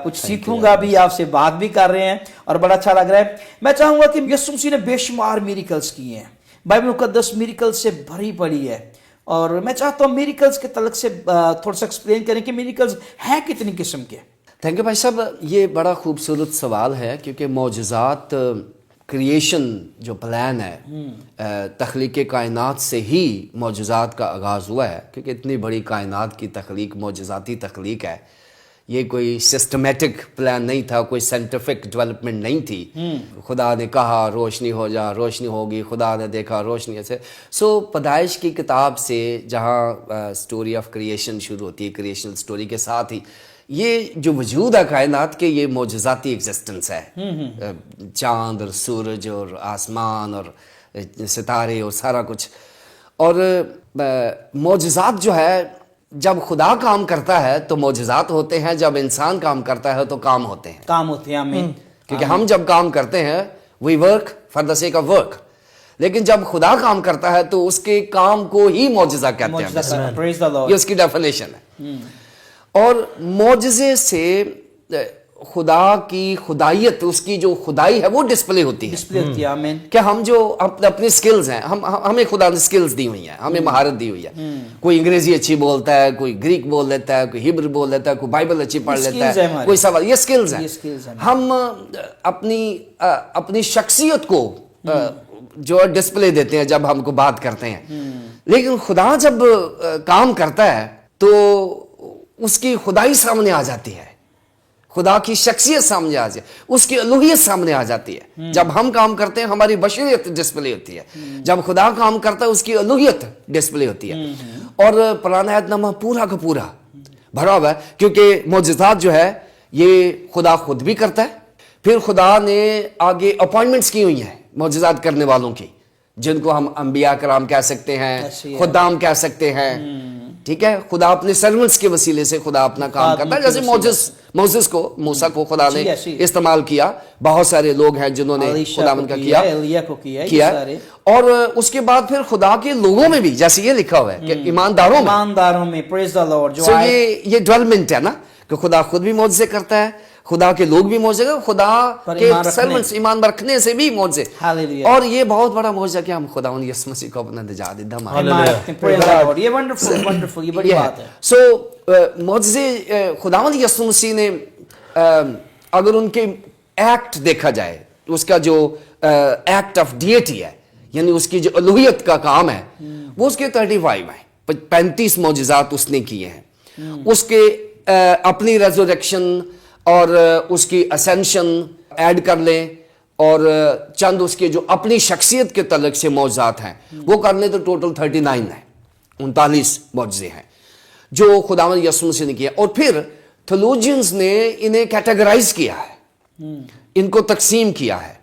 کچھ سیکھوں گا بھی, آپ سے بات بھی کر رہے ہیں, اور بڑا اچھا لگ رہا ہے. میں چاہوں گا کہ یسوع مسیح نے بے شمار میریکلز کیے ہیں, بائبل مقدس میریکلز سے بھری پڑی ہے, اور میں چاہتا ہوں میریکلز کے تعلق سے تھوڑا سا ایکسپلین کریں کہ میریکلز ہیں کتنی قسم کے. تھینک یو بھائی صاحب, یہ بڑا خوبصورت سوال ہے, کیونکہ معجزات کریشن جو پلان ہے, تخلیق کائنات سے ہی معجزات کا آغاز ہوا ہے, کیونکہ اتنی بڑی کائنات کی تخلیق معجزاتی تخلیق ہے. یہ کوئی سسٹمیٹک پلان نہیں تھا, کوئی سائنٹیفک ڈیولپمنٹ نہیں تھی. خدا نے کہا روشنی ہو جا, روشنی ہوگی, خدا نے دیکھا روشنی ایسے. سو پیدائش کی کتاب سے جہاں سٹوری آف کریشن شروع ہوتی ہے, کریشن سٹوری کے ساتھ ہی یہ جو وجود ہے کائنات کے, یہ معجزاتی ایگزسٹنس ہے. چاند اور سورج اور آسمان اور ستارے اور سارا کچھ. اور معجزات جو ہے, جب خدا کام کرتا ہے تو معجزات ہوتے ہیں, جب انسان کام کرتا ہے تو کام ہوتے ہیں. کام ہوتے ہیں, آمین. کیونکہ ہم جب کام کرتے ہیں we work for the sake of work, لیکن جب خدا کام کرتا ہے تو اس کے کام کو ہی معجزہ کہتے ہیں. Praise the Lord. یہ اس کی ڈیفینیشن ہے. اور معجزے سے خدا کی خدائیت, اس کی جو خدائی ہے وہ ڈسپلے ہوتی ہے. ڈسپلے ہوتی ہے, آمین. کہ ہم جو اپنی سکلز ہیں, ہمیں خدا نے سکلز دی ہوئی ہیں, ہمیں مہارت دی ہوئی ہے. کوئی انگریزی اچھی بولتا ہے, کوئی گریک بول لیتا ہے, کوئی ہیبر بول لیتا ہے, کوئی بائبل اچھی پڑھ لیتا ہے, کوئی سوال. یہ سکلز ہیں. ہم اپنی شخصیت کو جو ڈسپلے دیتے ہیں جب ہم کو بات کرتے ہیں. لیکن خدا جب کام کرتا ہے تو اس کی خدائی سامنے آ جاتی ہے, خدا کی شخصیت سامنے آ جاتی ہے, اس کی الوہیت سامنے آ جاتی ہے. جب ہم کام کرتے ہیں ہماری بشریت ڈسپلے ہوتی ہے, جب خدا کام کرتا ہے اس کی الوہیت ڈسپلے ہوتی ہے. اور پرانا عہد نامہ پورا کا پورا بھرا ہوا ہے, کیونکہ معجزات جو ہے یہ خدا خود بھی کرتا ہے. پھر خدا نے آگے اپوائنٹمنٹس کی ہوئی ہیں معجزات کرنے والوں کی, جن کو ہم انبیاء کرام کہہ سکتے ہیں, خدام کہہ سکتے ہیں. ٹھیک ہے, خدا اپنے سرونٹس کے وسیلے سے خدا اپنا کام کرتا ہے. جیسے موسیٰ کو موسیٰ کو خدا نے استعمال کیا, بہت سارے لوگ ہیں جنہوں نے خدا ان کا کیا. اور اس کے بعد پھر خدا کے لوگوں میں بھی, جیسے یہ لکھا ہوا ہے کہ ایمانداروں میں. پریز دی لارڈ. سو یہ ڈیولپمنٹ ہے نا, کہ خدا خود بھی معجزے کرتا ہے, خدا کے لوگ بھی معجزے, خدا کے سرونٹس ایمان رکھنے سے بھی معجزے. اور یہ بہت بڑا معجزہ کہ ہم خدا یسوع مسیح کو اپنا نجات دے. یہ ونڈرفل, یہ بڑی بات ہے. سو معجزے خدا یسوع مسیح نے, اگر ان کے ایکٹ دیکھا جائے, اس کا جو ایکٹ آف ڈیٹی ہے, یعنی اس کی جو الوہیت کا کام ہے, وہ اس کے 35 ہیں, 35 معجزات اس نے کیے ہیں. اس کے اپنی ریزوریکشن اور اس کی اسینشن ایڈ کر لیں, اور چند اس کے جو اپنی شخصیت کے تعلق سے معجزات ہیں وہ کر لیں تو ٹوٹل 39 ہیں, 39 معجزے ہیں جو خداوند یسوع مسیح نے کیا. اور پھر تھیولوجینز نے انہیں کیٹیگرائز کیا ہے, ان کو تقسیم کیا ہے,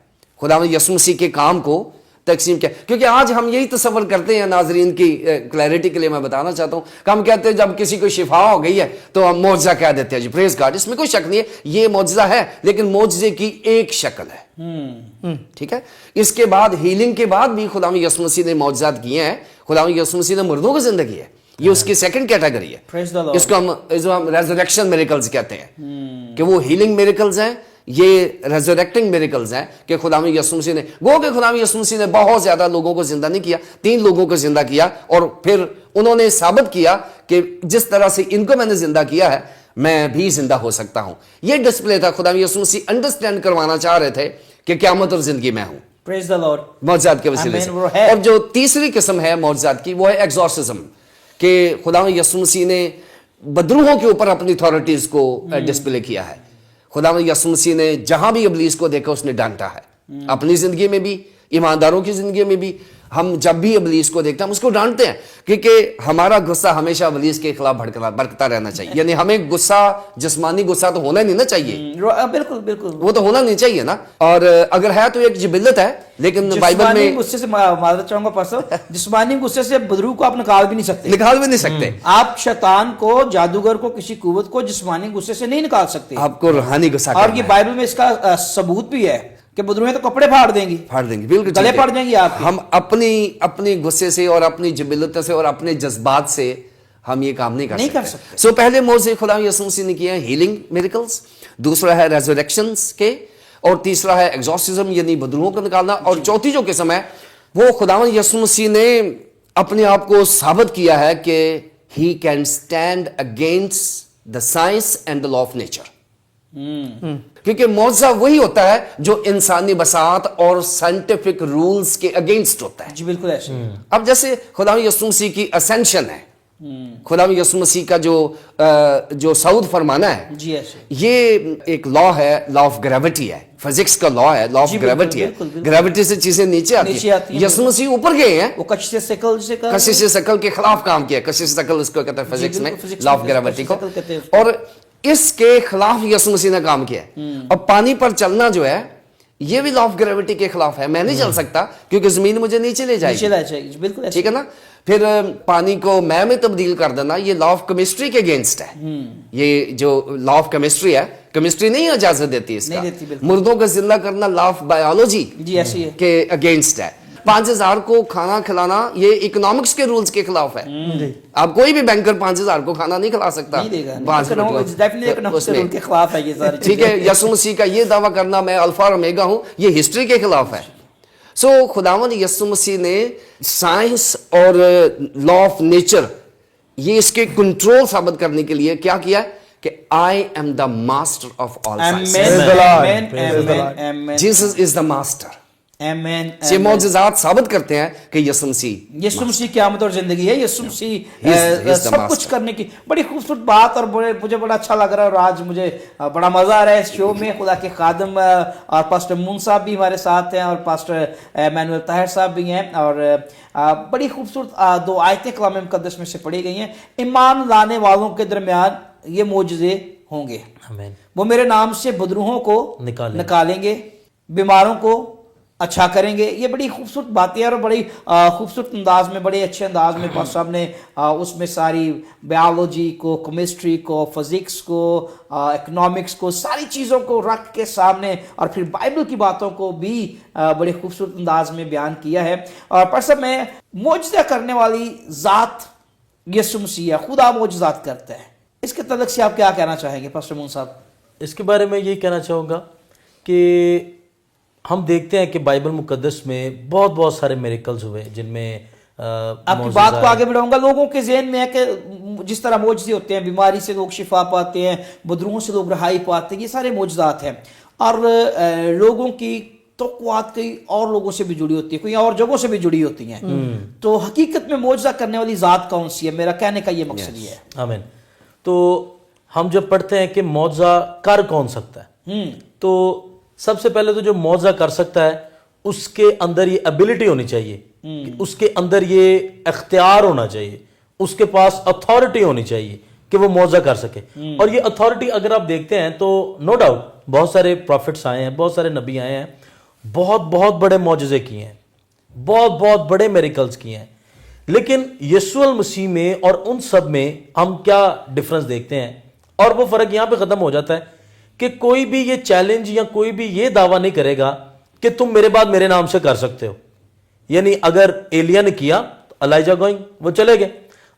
خداوند یسوع مسیح کے کام کو تقسیم کیا. کیونکہ آج ہم یہی تصور کرتے ہیں, ناظرین کی کلیئرٹی کے لیے میں بتانا چاہتا ہوں کہ ہم کہتے ہیں جب کسی کو شفا ہو گئی ہے تو ہم معجزہ کہہ دیتے ہیں, جی پریز گاڈ. اس میں کوئی شک نہیں ہے, یہ معجزہ ہے, لیکن معجزے کی ایک شکل ہے. ٹھیک ہے, اس کے بعد ہیلنگ کے بعد بھی خداوند یسوع مسیح نے معجزات کیے ہیں. خداوند یسوع مسیح نے مردوں کو زندہ کیا ہے, یہ اس کی سیکنڈ کیٹیگری ہے. اس کو ہم ریزریکشن میریکلز کہتے ہیں, کہ وہ ہیلنگ میریکلز ہیں, یہ ریزریکٹنگ میریکلز ہیں کہ خداوند یسوع مسیح نے, گو کہ خداوند یسوع مسیح نے بہت زیادہ لوگوں کو زندہ نہیں کیا, 3 لوگوں کو زندہ کیا, اور پھر انہوں نے ثابت کیا کہ جس طرح سے ان کو میں نے زندہ کیا ہے میں بھی زندہ ہو سکتا ہوں. یہ ڈسپلے تھا. خداوند یسوع مسیح انڈرسٹینڈ کروانا چاہ رہے تھے کہ قیامت اور زندگی میں ہوں, پریز دی لارڈ, معجزات کے وسیلے سے. اور جو تیسری قسم ہے معجزات کی وہ ہے ایگزورسزم, کہ خداوند یسوع مسیح نے بدروحوں کے اوپر اپنی اتھارٹیز کو ڈسپلے کیا ہے. خداوند یسوع مسیح نے جہاں بھی ابلیس کو دیکھا اس نے ڈانٹا ہے, اپنی زندگی میں بھی ईमानदारों की ज़िंदगी में भी हम जब भी इब्लीस को देखते हैं हम उसको डांटते हैं, क्योंकि हमारा गुस्सा हमेशा इब्लीस के खिलाफ भड़कता रहना चाहिए। यानी हमें गुस्सा, जिस्मानी गुस्सा तो होना नहीं ना चाहिए, बिल्कुल बिल्कुल, वो तो होना नहीं चाहिए ना। और अगर है तो एक जिबिल्लत है, लेकिन बाइबल में गुस्से से माजरत चाहूंगा पास्टर, जिस्मानी गुस्से से बदरू को आप निकाल भी नहीं सकते, निकाल भी नहीं सकते। आप शैतान को, जादूगर को, किसी कुव्वत को जिस्मानी गुस्से से नहीं निकाल सकते, आपको रूहानी गुस्सा और करना ये है। बाइबल में इसका सबूत भी है कि बदरुएं तो कपड़े फाड़ देंगी, बिल्कुल गले ठीक है। पड़ जाएंगी आपके। हम अपनी गुस्से से और अपनी जिबिल्लत से और अपने जज्बात से हम ये काम नहीं कर सकते। सो पहले मौजे खुदा यीशु मसीह ने किया हीलिंग मिरेकल्स, दूसरा है रेजरेक्शंस के, और तीसरा है एग्जॉर्सिज्म यानी बदरुओं को निकालना, और चौथी जो किस्म है वो खुदा यीशु मसीह ने अपने आप को साबित किया है कि he can stand against the science and the law of nature. क्योंकि मौजा वही होता है जो इंसानी बसात और साइंटिफिक रूल्स के अगेंस्ट होता है। जी बिल्कुल ऐसे। अब जैसे खुदा यीशु मसीह की असेंशन है, खुदा यीशु मसीह का जो सऊद फरमाना है, जी ऐसे, ये एक लॉ है, लॉ ऑफ ग्रेविटी है, फिजिक्स का लॉ है, लॉ ऑफ ग्रेविटी है। ग्रेविटी से चीजें नीचे आती है, यीशु मसीह ऊपर गए हैं, वो कशिश से शकल के खिलाफ काम किया। कशिश शकल इसको कहते हैं फिजिक्स में, लॉ ऑफ ग्रेविटी को, और इसके खिलाफ यीशु मसीह ने काम किया। और पानी पर चलना जो है ये भी लॉ ऑफ ग्रेविटी के खिलाफ है। मैं नहीं चल सकता क्योंकि जमीन मुझे नीचे ले जाएगी, बिल्कुल ठीक है ना। फिर पानी को मैं में तब्दील कर देना, ये लॉ ऑफ केमिस्ट्री के अगेंस्ट है। ये जो लॉ ऑफ केमिस्ट्री है, केमिस्ट्री नहीं इजाजत देती इसका। मुर्दों को जिंदा करना लॉ ऑफ बायोलॉजी के अगेंस्ट है। 5000 को खाना खिलाना ये इकोनॉमिक्स के रूल्स के खिलाफ है। आप कोई भी बैंकर 5000 को खाना नहीं खिला सकता, ठीक है। यीशु मसीह का ये दावा करना मैं अल्फा और ओमेगा हूं, ये हिस्ट्री के खिलाफ है। सो खुदावंद यीशु मसीह ने साइंस और लॉ ऑफ नेचर ये इसके कंट्रोल साबित करने के लिए क्या किया कि I am the master of all science, Jesus is the master. ये मौजज़ात साबित करते हैं कि यीशु मसीह क़यामत और जिंदगी है। यीशु मसीह सब कुछ करने की बड़ी खूबसूरत बात, और मुझे बड़ा अच्छा लग रहा है। और आज मुझे बड़ा मजा आ रहा है इस शो में। खुदा के खादम और पास्टर मून साहब भी हमारे साथ हैं, और पास्टर मैनुअल ताहिर साहब भी हैं, और बड़ी खूबसूरत दो आयतें कलाम मुकद्दस में से पढ़ी गई हैं। ईमान लाने वालों के दरमियान ये मोजज़े होंगे, वो मेरे नाम से बदरूहों को निकालेंगे, बीमारों को अच्छा करेंगे। ये बड़ी खूबसूरत बातें और बड़ी खूबसूरत अंदाज में, बड़े अच्छे अंदाज में पास्टर साहब ने उसमें सारी बायोलॉजी को, केमिस्ट्री को, फिजिक्स को, इकोनॉमिक्स को, सारी चीज़ों को रख के सामने, और फिर बाइबल की बातों को भी बड़े खूबसूरत अंदाज में बयान किया है। और पास्टर में मोजज़ा करने वाली ज़ात यीशु मसीह, खुदा मोजज़ात करता है, इसके तल्लुक से आप क्या कहना चाहेंगे पास्टर मून साहब? इसके बारे में यही कहना चाहूँगा कि हम देखते हैं कि बाइबल मुकद्दस में बहुत सारे मिरेकल्स हुए जिनमें आपकी बात को आगे बढ़ाऊंगा। लोगों के ज़हन में है कि जिस तरह मोजज़े होते हैं, बीमारी से लोग शिफा पाते हैं, बदरूहों से लोग रहाई पाते हैं, ये सारे मोजज़ात हैं। और लोगों की तौक़ुआत कई और लोगों से भी जुड़ी होती है, कोई और जगहों से भी जुड़ी होती हैं। तो हकीकत में मोजज़ा करने वाली ज़ात कौन सी है? मेरा कहने का ये मकसद ये है। आमीन। तो हम जब पढ़ते हैं कि मौजज़ा कर कौन सकता है, तो सबसे पहले तो जो मौजज़ा कर सकता है उसके अंदर ये एबिलिटी होनी चाहिए, कि उसके अंदर ये इख्तियार होना चाहिए, उसके पास अथॉरिटी होनी चाहिए कि वो मौजज़ा कर सके। और ये अथॉरिटी अगर आप देखते हैं तो नो डाउट बहुत सारे प्रॉफिट्स आए हैं, बहुत सारे नबी आए हैं, बहुत बड़े मौजज़े किए हैं, बहुत बड़े मिरेकल्स किए हैं। लेकिन यीशु मसीह में और उन सब में हम क्या डिफरेंस देखते हैं, और वो फर्क यहां पे खत्म हो जाता है कि कोई भी ये चैलेंज या कोई भी ये दावा नहीं करेगा कि तुम मेरे बाद मेरे नाम से कर सकते हो। यानी अगर एलिया ने किया तो एलाइजा गोइंग, वो चले गए।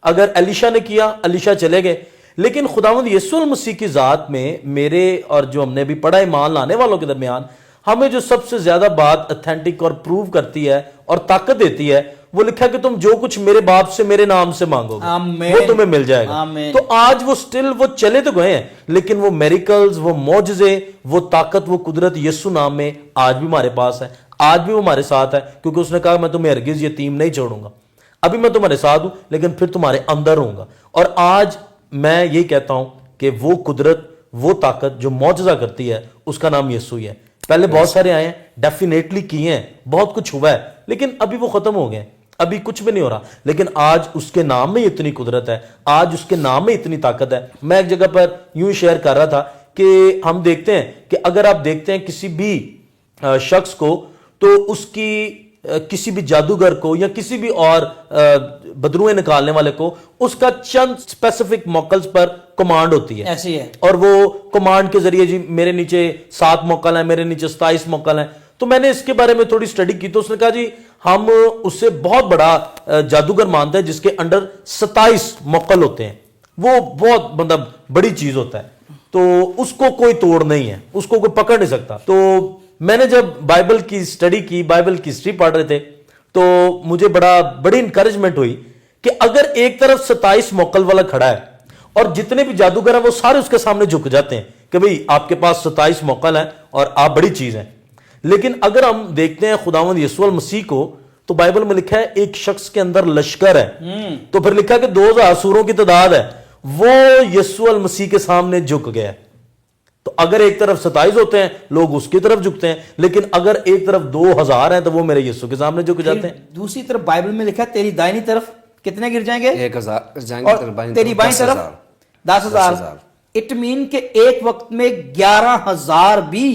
अगर एलिशा ने किया, एलिशा चले गए। लेकिन खुदावंद यीशु मसीह की ज़ात में मेरे और जो हमने भी पढ़ा ईमान लाने वालों के दरमियान हमें जो सबसे ज्यादा बात ऑथेंटिक और प्रूव करती है और ताकत देती है, वो लिखा कि तुम जो कुछ मेरे बाप से मेरे नाम से मांगोगे वो तुम्हें मिल जाएगा। तो आज वो स्टिल वो चले तो गए हैं, लेकिन वो मेरिकल्स, वो मौजज़े, वो ताकत, वो कुदरत यीशु नाम में आज भी हमारे पास है, आज भी वो हमारे साथ है। क्योंकि उसने कहा मैं तुम्हें हरगिज़ यतीम नहीं छोड़ूंगा, अभी मैं तुम्हारे साथ हूं लेकिन फिर तुम्हारे अंदर होऊंगा। और आज मैं यही कहता हूं कि वो कुदरत, वो ताकत जो मौजज़ा करती है, उसका नाम यीशु ही है। پہلے بہت سارے آئے ہیں, ڈیفینیٹلی کیے ہیں, بہت کچھ ہوا ہے, لیکن ابھی وہ ختم ہو گئے, ابھی کچھ بھی نہیں ہو رہا. لیکن آج اس کے نام میں اتنی قدرت ہے, آج اس کے نام میں اتنی طاقت ہے. میں ایک جگہ پر یوں شیئر کر رہا تھا کہ ہم دیکھتے ہیں کہ اگر آپ دیکھتے ہیں کسی بھی شخص کو, تو اس کی کسی بھی جادوگر کو یا کسی بھی اور بدروئیں نکالنے والے کو اس کا چند اسپیسیفک موکلز پر کمانڈ ہوتی ہے, ایسی ہے, اور وہ کمانڈ کے ذریعے جی میرے نیچے 7 موکل ہیں, میرے نیچے 27 موکل ہیں. تو میں نے اس کے بارے میں تھوڑی سٹڈی کی, تو اس نے کہا جی ہم اس سے بہت بڑا جادوگر مانتے ہیں جس کے انڈر 27 موکل ہوتے ہیں, وہ بہت مطلب بڑی چیز ہوتا ہے, تو اس کو کوئی توڑ نہیں ہے, اس کو کوئی پکڑ نہیں سکتا. تو میں نے جب بائبل کی سٹڈی کی, بائبل کی ہسٹری پڑھ رہے تھے, تو مجھے بڑی انکریجمنٹ ہوئی کہ اگر ایک طرف 27 موکل والا کھڑا ہے اور جتنے بھی جادوگر ہیں وہ سارے اس کے سامنے جھک جاتے ہیں کہ بھئی آپ کے پاس 27 موکل ہیں اور آپ بڑی چیز ہیں. لیکن اگر ہم دیکھتے ہیں خداوند یسوع المسیح کو, تو بائبل میں لکھا ہے ایک شخص کے اندر لشکر ہے, تو پھر لکھا کہ 2000 سوروں کی تعداد ہے, وہ یسوع المسیح کے سامنے جھک گیا. تو اگر ایک طرف 27 ہوتے ہیں لوگ اس کی طرف جھکتے ہیں, لیکن اگر ایک طرف 2000 ہیں تو وہ میرے یسوع کے سامنے جھک جاتے ہیں. دوسری طرف بائبل میں لکھا ہے تیری دائنی طرف کتنے گر جائیں گے؟ 1000 جائیں گے, اور تیری بائیں طرف 10,000. اٹ مین کہ ایک وقت میں 11,000 بھی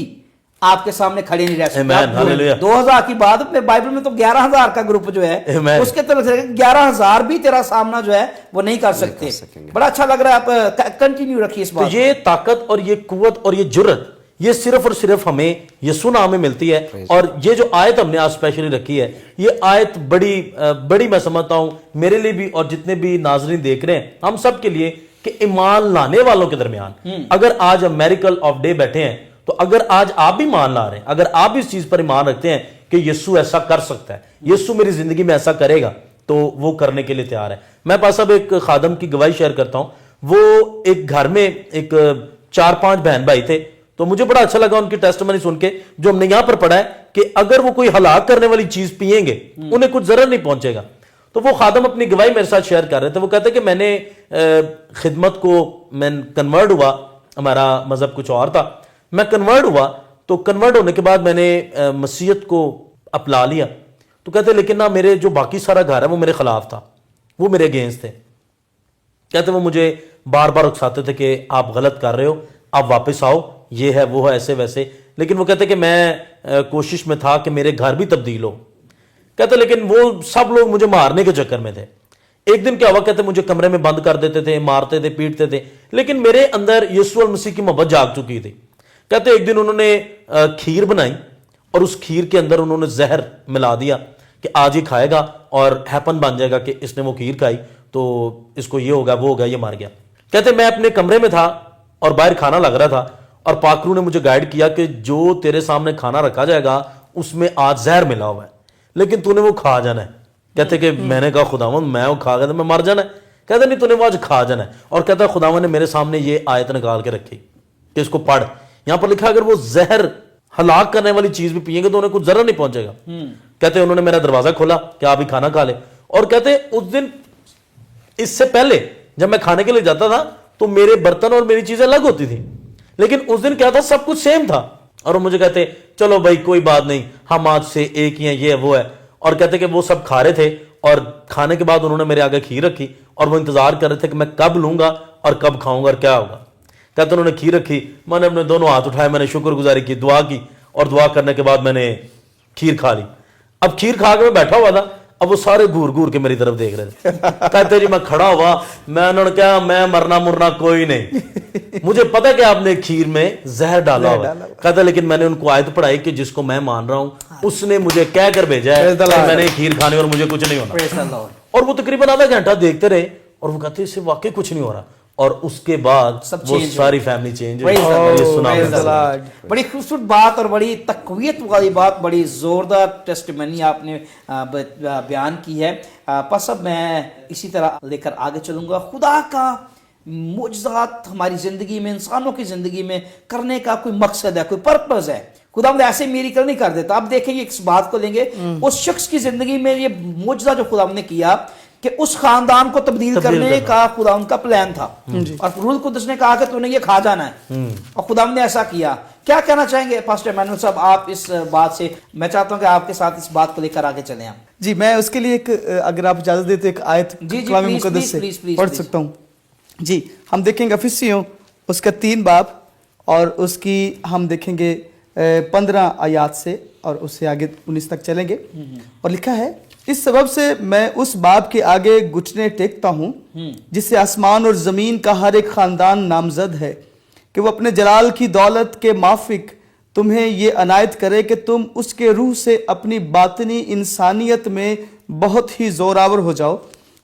آپ کے سامنے کھڑے نہیں رہ سکتے. 2000 کی بات میں بائبل میں تو 11,000 کا گروپ جو ہے اس کے طرف 11,000 بھی تیرا سامنا جو ہے وہ نہیں کر سکتے. بڑا اچھا لگ رہا ہے, آپ کنٹینیو رکھیے اس بات. یہ طاقت اور یہ قوت اور یہ جرت یہ صرف اور صرف ہمیں یسوع نام میں ملتی ہے. اور یہ جو آیت ہم نے آج اسپیشلی رکھی ہے, یہ آیت بڑی میں سمجھتا ہوں میرے لیے بھی اور جتنے بھی ناظرین دیکھ رہے ہیں ہم سب کے لیے, کہ ایمان لانے والوں کے درمیان اگر آج ہم میریکل آف ڈے بیٹھے ہیں, تو اگر آج آپ بھی مان لا رہے ہیں, اگر آپ اس چیز پر ایمان رکھتے ہیں کہ یسوع ایسا کر سکتا ہے, یسوع میری زندگی میں ایسا کرے گا, تو وہ کرنے کے لیے تیار ہے. میں پاس صاحب ایک خادم کی گواہی شیئر کرتا ہوں. وہ ایک گھر میں ایک 4-5 بہن بھائی تھے, تو مجھے بڑا اچھا لگا ان کی ٹیسٹمنی سن کے, جو ہم نے یہاں پر پڑھا ہے کہ اگر وہ کوئی ہلاک کرنے والی چیز پئیں گے انہیں کچھ ضرر نہیں پہنچے گا. تو وہ خادم اپنی گواہی میرے ساتھ شیئر کر رہے تھے. وہ کہتے کہ میں نے خدمت کو میں کنورٹ ہوا, ہمارا مذہب کچھ اور تھا, میں کنورٹ ہوا, تو کنورٹ ہونے کے بعد میں نے مسیحیت کو اپنا لیا. تو کہتے لیکن نہ میرے جو باقی سارا گھر ہے وہ میرے خلاف تھا, وہ میرے اگینسٹ تھے. کہتے وہ مجھے بار بار اکساتے تھے کہ آپ غلط کر رہے ہو, آپ واپس آؤ, یہ ہے وہ ہے ایسے ویسے. لیکن وہ کہتے کہ میں کوشش میں تھا کہ میرے گھر بھی تبدیل ہو. کہتے لیکن وہ سب لوگ مجھے مارنے کے چکر میں تھے. ایک دن کیا ہوا, کہتے مجھے کمرے میں بند کر دیتے تھے, مارتے تھے, پیٹتے تھے, لیکن میرے اندر یسوع المسیح کی محبت جاگ چکی تھی. کہتے ایک دن انہوں نے کھیر بنائی اور اس کھیر کے اندر انہوں نے زہر ملا دیا کہ آج ہی کھائے گا اور ہیپن بن جائے گا کہ اس نے وہ کھیر کھائی تو اس کو یہ ہوگا وہ ہوگا, یہ مار گیا. کہتے میں اپنے کمرے میں تھا اور باہر کھانا لگ رہا تھا, اور پاکرو نے مجھے گائیڈ کیا کہ جو تیرے سامنے کھانا رکھا جائے گا اس میں آج زہر ملا ہوا ہے, لیکن تو نے وہ کھا جانا ہے. کہتے کہ میں نے کہا خداوند میں وہ کھا گیا تو میں مر جانا ہے. کہتے نہیں, تو نے وہ آج کھا جانا ہے. اور کہتا خداوند نے میرے سامنے یہ آیت نکال کے رکھی کہ اس کو پڑھ. یہاں پر لکھا اگر وہ زہر ہلاک کرنے والی چیز بھی پئیں گے تو انہیں کچھ ضرر نہیں پہنچے گا. کہتے انہوں نے میرا دروازہ کھولا کہ آپ ہی کھانا کھا لے. اور کہتے اس دن اس سے پہلے جب میں کھانے کے لیے جاتا تھا تو میرے برتن اور میری چیزیں الگ ہوتی تھیں, لیکن اس دن کیا تھا سب کچھ سیم تھا. اور وہ مجھے کہتے چلو بھائی کوئی بات نہیں, ہم آج سے ایک ہی ہیں, یہ وہ ہے. اور کہتے کہ وہ سب کھا رہے تھے اور کھانے کے بعد انہوں نے میرے آگے کھیر رکھی اور وہ انتظار کر رہے تھے کہ میں کب لوں گا اور کب کھاؤں گا اور کیا ہوگا. کہتے انہوں نے کھیر رکھی, میں نے اپنے دونوں ہاتھ اٹھائے, میں نے شکر گزاری کی, دعا کی, اور دعا کرنے کے بعد میں نے کھیر کھا لی. اب کھیر کھا کے میں بیٹھا ہوا تھا, اب وہ سارے گور گور کے میری طرف دیکھ رہے تھے. کہتے جی میں کھڑا ہوا, میں انہوں نے کہا میں مرنا کوئی نہیں, مجھے پتا کہ آپ نے کھیر میں زہر ڈالا ہوا. کہتا لیکن میں نے ان کو آیت پڑھائی کہ جس کو میں مان رہا ہوں اس نے مجھے کہہ کر بھیجا ہے کہ میں نے کھیر کھانی اور مجھے کچھ نہیں ہونا. اور وہ تقریباً آدھا گھنٹہ دیکھتے رہے اور وہ کہتے اس سے واقعی کچھ نہیں ہو رہا. اور اس کے بعد وہ ساری فیملی چینج ہوئی. بڑی خوبصورت بات اور بڑی تقویت والی بات, بڑی زوردار ٹیسٹیمنی آپ نے بیان کی ہے. پس اب میں اسی طرح لے کر آگے چلوں گا. خدا کا معجزات ہماری زندگی میں, انسانوں کی زندگی میں کرنے کا کوئی مقصد ہے, کوئی پرپز ہے. خدا ہم ایسے میریکل نہیں کر دیتا. آپ دیکھیں گے اس بات کو لیں گے, اس شخص کی زندگی میں یہ معجزہ جو خدا نے کیا کہ اس خاندان کو تبدیل کرنے کا خدا ان کا پلان تھا, اور روح القدس نے کہا کہ تو نے یہ کھا جانا ہے, اور خدا نے ایسا کیا. کیا کہنا چاہیں گے پاسٹر ایمینول صاحب آپ اس بات سے؟ میں چاہتا ہوں کہ آپ کے ساتھ اس بات کو لے کر آگے چلیں آپ. جی میں اس کے لیے ایک اگر آپ اجازت دیتے ایک آیت کلام مقدس سے پڑھ سکتا ہوں. جی ہم دیکھیں گے افسیوں اس کا 3 باب اور اس کی ہم دیکھیں گے 15 آیات سے اور اس سے آگے 19 تک چلیں گے. اور لکھا ہے اس سبب سے میں اس باب کے آگے گھٹنے ٹیکتا ہوں جس سے آسمان اور زمین کا ہر ایک خاندان نامزد ہے کہ وہ اپنے جلال کی دولت کے موافق تمہیں یہ عنایت کرے کہ تم اس کے روح سے اپنی باطنی انسانیت میں بہت ہی زوراور ہو جاؤ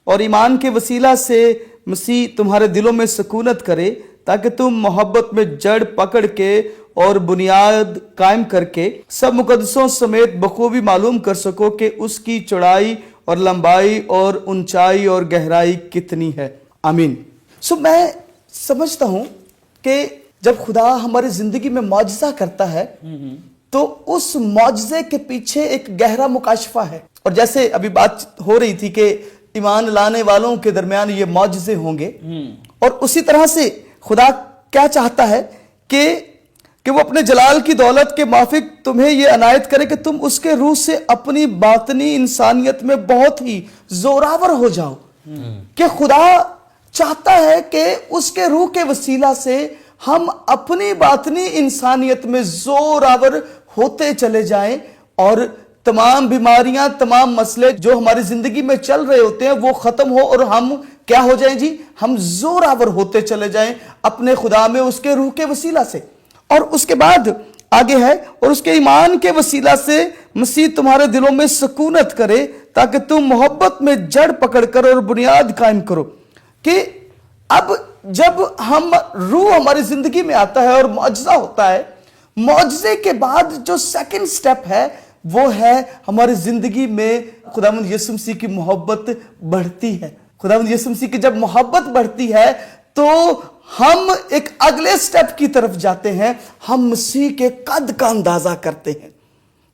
اور ایمان کے وسیلہ سے مسیح تمہارے دلوں میں سکونت کرے تاکہ تم محبت میں جڑ پکڑ کے اور بنیاد قائم کر کے سب مقدسوں سمیت بخوبی معلوم کر سکو کہ اس کی چوڑائی اور لمبائی اور اونچائی اور گہرائی کتنی ہے. آمین. میں سمجھتا ہوں کہ جب خدا ہماری زندگی میں معجزہ کرتا ہے تو اس معجزے کے پیچھے ایک گہرا مکاشفہ ہے. اور جیسے ابھی بات ہو رہی تھی کہ ایمان لانے والوں کے درمیان یہ معجزے ہوں گے اور اسی طرح سے خدا کیا چاہتا ہے کہ وہ اپنے جلال کی دولت کے موافق تمہیں یہ عنایت کرے کہ تم اس کے روح سے اپنی باطنی انسانیت میں بہت ہی زوراور ہو جاؤ. کہ خدا چاہتا ہے کہ اس کے روح کے وسیلہ سے ہم اپنی باطنی انسانیت میں زوراور ہوتے چلے جائیں اور تمام بیماریاں تمام مسئلے جو ہماری زندگی میں چل رہے ہوتے ہیں وہ ختم ہو اور ہم کیا ہو جائیں جی ہم زوراور ہوتے چلے جائیں اپنے خدا میں اس کے روح کے وسیلہ سے. اور اس کے بعد آگے ہے اور اس کے ایمان کے وسیلہ سے مسیح تمہارے دلوں میں سکونت کرے تاکہ تم محبت میں جڑ پکڑ کر اور بنیاد قائم کرو. کہ اب جب ہم روح ہماری زندگی میں آتا ہے اور معجزہ ہوتا ہے, معجزے کے بعد جو سیکنڈ سٹیپ ہے وہ ہے ہماری زندگی میں خداوند یسوع مسیح کی محبت بڑھتی ہے. خداوند یسوع مسیح کی جب محبت بڑھتی ہے تو ہم ایک اگلے سٹیپ کی طرف جاتے ہیں. ہم مسیح کے قد کا اندازہ کرتے ہیں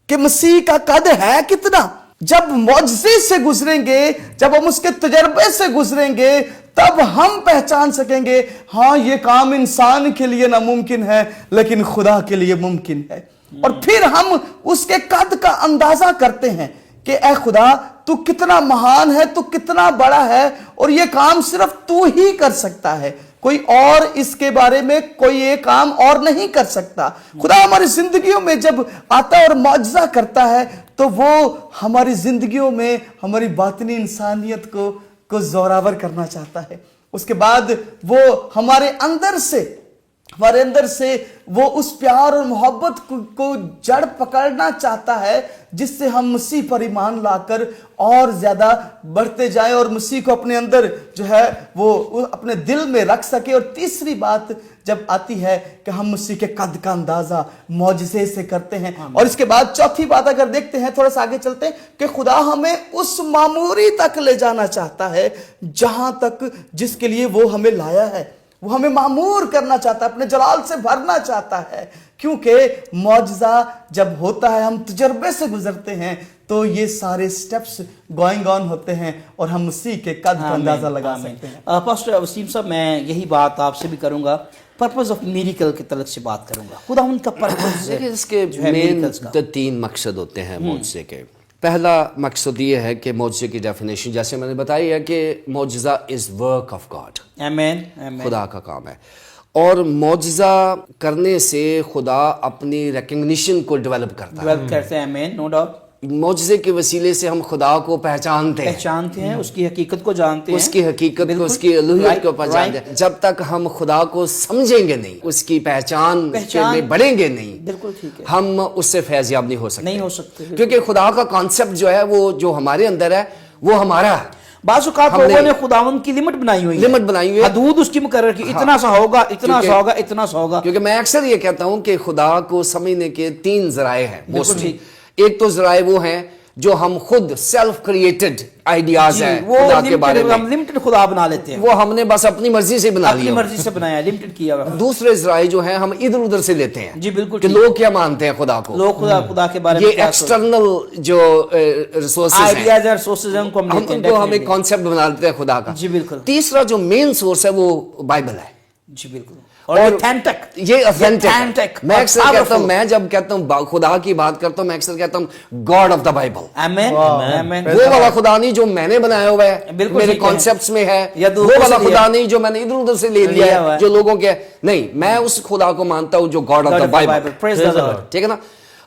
کہ مسیح کا قد ہے کتنا. جب معجزے سے گزریں گے, جب ہم اس کے تجربے سے گزریں گے, تب ہم پہچان سکیں گے ہاں یہ کام انسان کے لیے ناممکن ہے لیکن خدا کے لیے ممکن ہے. اور پھر ہم اس کے قد کا اندازہ کرتے ہیں کہ اے خدا تو کتنا مہان ہے, تو کتنا بڑا ہے اور یہ کام صرف تو ہی کر سکتا ہے, کوئی اور اس کے بارے میں کوئی یہ کام اور نہیں کر سکتا. خدا ہماری زندگیوں میں جب آتا ہے اور معجزہ کرتا ہے تو وہ ہماری زندگیوں میں ہماری باطنی انسانیت کو زوراور کرنا چاہتا ہے. اس کے بعد وہ ہمارے اندر سے وہ اس پیار اور محبت کو جڑ پکڑنا چاہتا ہے جس سے ہم مسیح پر ایمان لا کر اور زیادہ بڑھتے جائیں اور مسیح کو اپنے اندر جو ہے وہ اپنے دل میں رکھ سکے. اور تیسری بات جب آتی ہے کہ ہم مسیح کے قد کا اندازہ معجزے سے کرتے ہیں. اور اس کے بعد چوتھی بات اگر دیکھتے ہیں, تھوڑا سا آگے چلتے ہیں, کہ خدا ہمیں اس معموری تک لے جانا چاہتا ہے جہاں تک جس کے لیے وہ ہمیں لایا ہے. وہ ہمیں معمور کرنا چاہتا ہے, اپنے جلال سے بھرنا چاہتا ہے. کیونکہ معجزہ جب ہوتا ہے, ہم تجربے سے گزرتے ہیں, تو یہ سارے سٹیپس گوئنگ آن ہوتے ہیں اور ہم مسیح کے قد کا اندازہ لگا سکتے ہیں. پاسٹر وسیم صاحب, میں یہی بات آپ سے بھی کروں گا, پرپز آف میریکل کی طرف سے بات کروں گا. خدا ان کا پرپز اس کے مین 3 مقصد ہوتے ہیں معجزے کے. پہلا مقصد یہ ہے کہ معجزے کی ڈیفینیشن جیسے میں نے بتائی ہے کہ معجزہ از ورک آف گاڈ, خدا کا کام ہے. اور معجزہ کرنے سے خدا اپنی ریکگنیشن کو ڈیولپ کرتا ہے. No doubt. معجزے کے وسیلے سے ہم خدا کو پہچانتے ہیں, اس کی حقیقت کو جانتے ہیں, اس کی حقیقت کو, اس کی الوہیت کو پہچانتے ہیں. جب تک ہم خدا کو سمجھیں گے نہیں, اس کی پہچان میں بڑھیں گے نہیں, بالکل ٹھیک ہے, ہم اس سے فیض یاب نہیں ہو سکتے. کیونکہ خدا کا کانسیپٹ جو ہے وہ جو ہمارے اندر ہے وہ ہمارا ہے. بعض اوقات لوگوں نے خداوند کی لمٹ بنائی ہوئی ہے, حدود اس کی مقرر کی, اتنا سا ہوگا, اتنا سا ہوگا, اتنا سا ہوگا. کیونکہ میں اکثر یہ کہتا ہوں کہ خدا کو سمجھنے کے 3 ذرائع ہیں. ایک تو ذرائع وہ ہیں جو ہم خود سیلف کریٹڈ آئیڈیاز ہیں خدا کے بارے میں, ہم لمٹڈ خدا بنا لیتے ہیں, وہ ہم نے بس اپنی مرضی سے بنا لیا, اپنی مرضی سے بنایا, لمٹڈ کیا ہوا. دوسرے ذرائع جو ہیں ہم ادھر ادھر سے لیتے ہیں. جی بالکل, کہ لوگ کیا مانتے ہیں خدا کو, لوگ خدا کے بارے میں, یہ ایکسٹرنل جو ریسورسز ہیں, آئیڈیاز اور ریسورسز ہیں, ہم ایک کانسیپٹ بنا لیتے ہیں خدا کا. جی بالکل. تیسرا جو مین سورس ہے وہ بائبل ہے. جی بالکل. اور authentic. یہ authentic ہے. Authentic میں اور اکثر کہتا ہوں, powerful. میں جب کہتا ہوں خدا کی بات کرتا ہوں, میں اکثر کہتا ہوں God of the Bible. Amen. Amen. وہ والا خدا نہیں جو میں نے بنایا ہوا ہے, بالکل میرے ٹھیک ہے. کانسیپٹس میں ہے. یا وہ دوسروں والا سے لیا. خدا نہیں جو میں نے ادھر ادھر سے لے لیا لیا ہوا ہے, ہے. جو لوگوں کے نہیں. میں اس خدا کو مانتا ہوں جو God of God the of the Bible. Bible. Praise the Lord. ٹھیک ہے نا.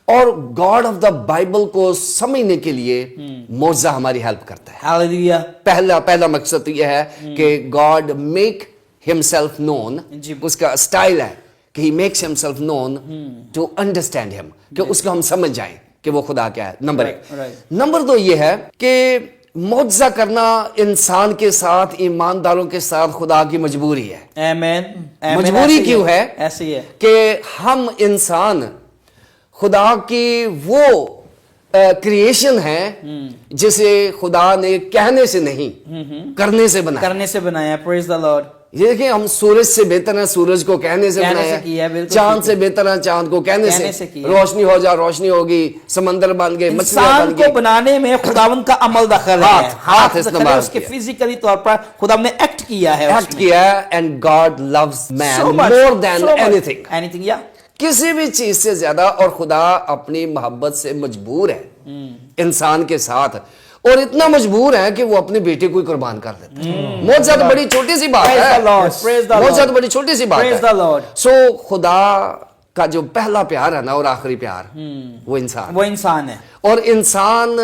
اور گاڈ آف دا بائبل کو سمجھنے کے لیے معجزہ ہماری ہیلپ کرتا ہے. Hallelujah. پہلا مقصد یہ ہے کہ گاڈ میک himself known. جی. اس کا اسٹائل ہے کہ he makes himself known to understand him, کہ اس کو ہم سمجھ جائیں کہ وہ خدا کیا ہے. نمبر ایک. نمبر دو یہ ہے کہ معجزہ کرنا انسان کے ساتھ, ایمانداروں کے ساتھ خدا کی مجبوری ہے. Amen. Amen. مجبوری کیوں ہے؟ ایسے ہی ہے کہ ہم انسان خدا کی وہ کریشن ہے جسے خدا نے کہنے سے نہیں کرنے سے بنایا. کرنے سے بنایا. Praise the Lord. یہ دیکھیں, ہم سورج سے بہتر ہیں سورج کو کہنے سے بنایا, چاند سے بہتر ہیں چاند کو کہنے سے, روشنی ہو جا روشنی ہوگی, سمندر بن گئے, مچھلیاں بن انسان گئی. کو بنانے میں خداوند کا عمل دخل ہے. ہاتھ استعمال اس کے فزیکلی طور پر خداوند نے ایکٹ کیا ہے. ایکٹ کیا ہے. And God loves man more than اینی تھنگ. کسی بھی چیز سے زیادہ. اور خدا اپنی محبت سے مجبور ہے انسان کے ساتھ, اور اتنا مجبور ہے کہ وہ اپنے بیٹے کو ہی قربان کر دیتے ہیں. بہت زیادہ بڑی چھوٹی سی بات ہے, بہت زیادہ بڑی چھوٹی سی بات ہے. سو خدا کا جو پہلا پیار ہے نا اور آخری پیار, وہ انسان ہے. اور انسان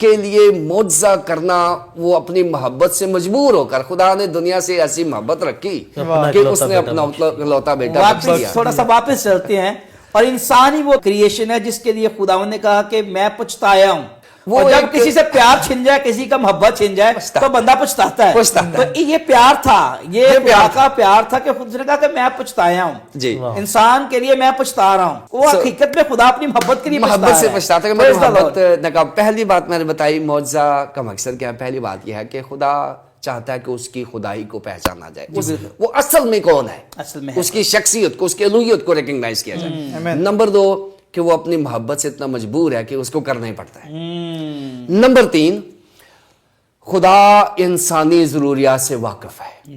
کے لیے معجزہ کرنا, وہ اپنی محبت سے مجبور ہو کر, خدا نے دنیا سے ایسی محبت رکھی کہ اس نے اپنا اکلوتا بیٹا دیا. تھوڑا سا واپس چلتے ہیں. اور انسان ہی وہ کریشن ہے جس کے لیے خداوند نے کہا کہ میں پچھتایا ہوں. وہ جب کسی سے پیار چھن جائے, کسی کا محبت چھن جائے, تو بندہ پچھتاتا ہے. تو یہ پیار تھا, یہ خدا کا پیار تھا کہ خود نے کہا کہ میں پچھتایا ہوں. جی, انسان کے لیے میں پچھتا رہا ہوں. وہ حقیقت میں خدا اپنی محبت کے لیے محبت سے پچھتاتا ہے. محبت نے کہا, پہلی بات میں نے بتائی معجزہ کا مقصد کیا ہے. پہلی بات یہ ہے کہ خدا چاہتا ہے کہ اس کی خدائی کو پہچانا جائے, وہ اصل میں کون ہے, اس کی شخصیت کو, اس کی الوہیت کو ریکگنائز کیا جائے. نمبر دو کہ وہ اپنی محبت سے اتنا مجبور ہے کہ اس کو کرنا ہی پڑتا ہے. نمبر تین, خدا انسانی ضروریات سے واقف ہے.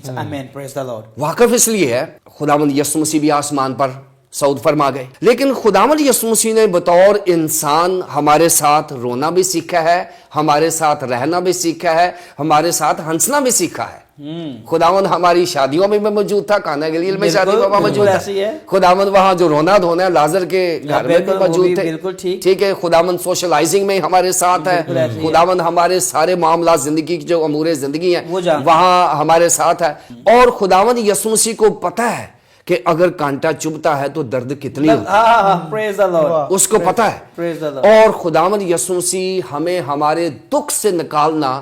واقف اس لیے ہے, خداوند یسوع مسیح بھی آسمان پر صعود فرما گئے, لیکن خداوند یسوع مسیح نے بطور انسان ہمارے ساتھ رونا بھی سیکھا ہے, ہمارے ساتھ رہنا بھی سیکھا ہے, ہمارے ساتھ ہنسنا بھی سیکھا ہے. خداوند ہماری شادیوں میں بھی موجود تھا, کانا گلیل میں شادی میں موجود تھا. خداوند وہاں جو رونا دھونا ہے لازر کے گھر میں بھی موجود تھے. ٹھیک ہے, خداوند سوشلائزنگ میں ہمارے ساتھ ہے. خداوند ہمارے سارے معاملات زندگی کی جو امور زندگی ہیں وہاں ہمارے ساتھ ہے. اور خداوند یسوع مسیح کو پتہ ہے کہ اگر کانٹا چبھتا ہے تو درد کتنی ہوتی ہے, اس کو پتہ ہے. اور خداوند یسوع مسیح ہمیں ہمارے دکھ سے نکالنا,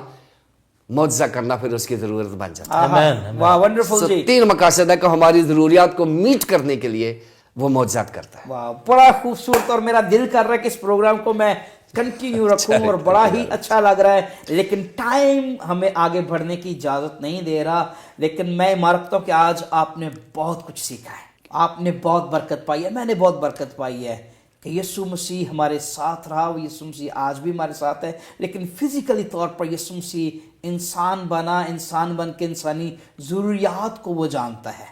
معجزہ کرنا پھر اس کی ضرورت بن جاتا ہے. تین مقاصد ہے کہ ہماری ضروریات کو میٹ کرنے کے لیے وہ معجزات کرتا ہے. بڑا خوبصورت, اور میرا دل کر رہا ہے کہ اس پروگرام کو میں کنٹینیو رکھوں, اور بڑا ہی اچھا لگ رہا ہے, لیکن ٹائم ہمیں آگے بڑھنے کی اجازت نہیں دے رہا. لیکن میں مانتا ہوں کہ آج آپ نے بہت کچھ سیکھا ہے, آپ نے بہت برکت پائی ہے, میں نے بہت برکت پائی ہے کہ یسوع مسیح ہمارے ساتھ رہا. وہ یسوع مسیح آج بھی ہمارے ساتھ ہے, لیکن فزیکلی طور پر یسوع مسیح انسان بنا, انسان بن کے انسانی ضروریات کو وہ جانتا ہے,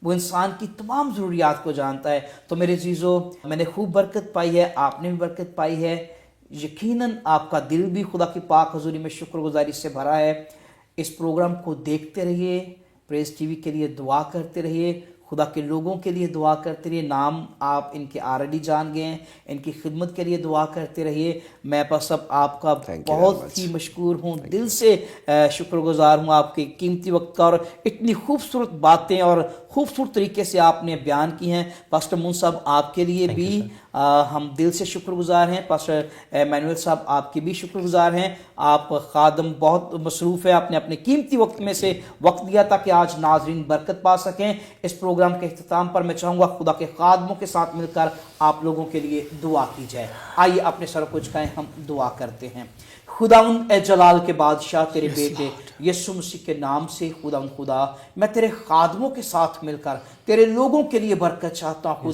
وہ انسان کی تمام ضروریات کو جانتا ہے. تو میرے عزیزو, میں نے خوب برکت پائی ہے, آپ نے بھی برکت پائی ہے. یقیناً آپ کا دل بھی خدا کی پاک حضوری میں شکر گزاری سے بھرا ہے. اس پروگرام کو دیکھتے رہیے, پریس ٹی وی کے لیے دعا کرتے رہیے, خدا کے لوگوں کے لیے دعا کرتے رہیے. نام آپ ان کے آلریڈی جان گئے ہیں, ان کی خدمت کے لیے دعا کرتے رہیے. میں بس اب آپ کا بہت ہی مشکور ہوں, دل سے شکر گزار ہوں آپ کے قیمتی وقت کا, اور اتنی خوبصورت باتیں اور خوبصورت طریقے سے آپ نے بیان کی ہیں. پاسٹر مون صاحب, آپ کے لیے بھی ہم دل سے شکر گزار ہیں. پاسٹر ایمینول صاحب, آپ کے بھی شکر گزار ہیں. آپ خادم بہت مصروف ہے, آپ نے اپنے قیمتی وقت میں سے وقت دیا تاکہ آج ناظرین برکت پا سکیں. اس پروگرام کے اختتام پر میں چاہوں گا خدا کے خادموں کے ساتھ مل کر آپ لوگوں کے لیے دعا کی جائے. آئیے اپنے سر کو جھکائیں, ہم دعا کرتے ہیں. खुदावंद ए जलाल के बादशाह तेरे बेटे यीशु मसीह के नाम से खुदावंद खुदा मैं तेरे खादमों के साथ मिलकर तेरे लोगों के लिए बरकत चाहता हूँ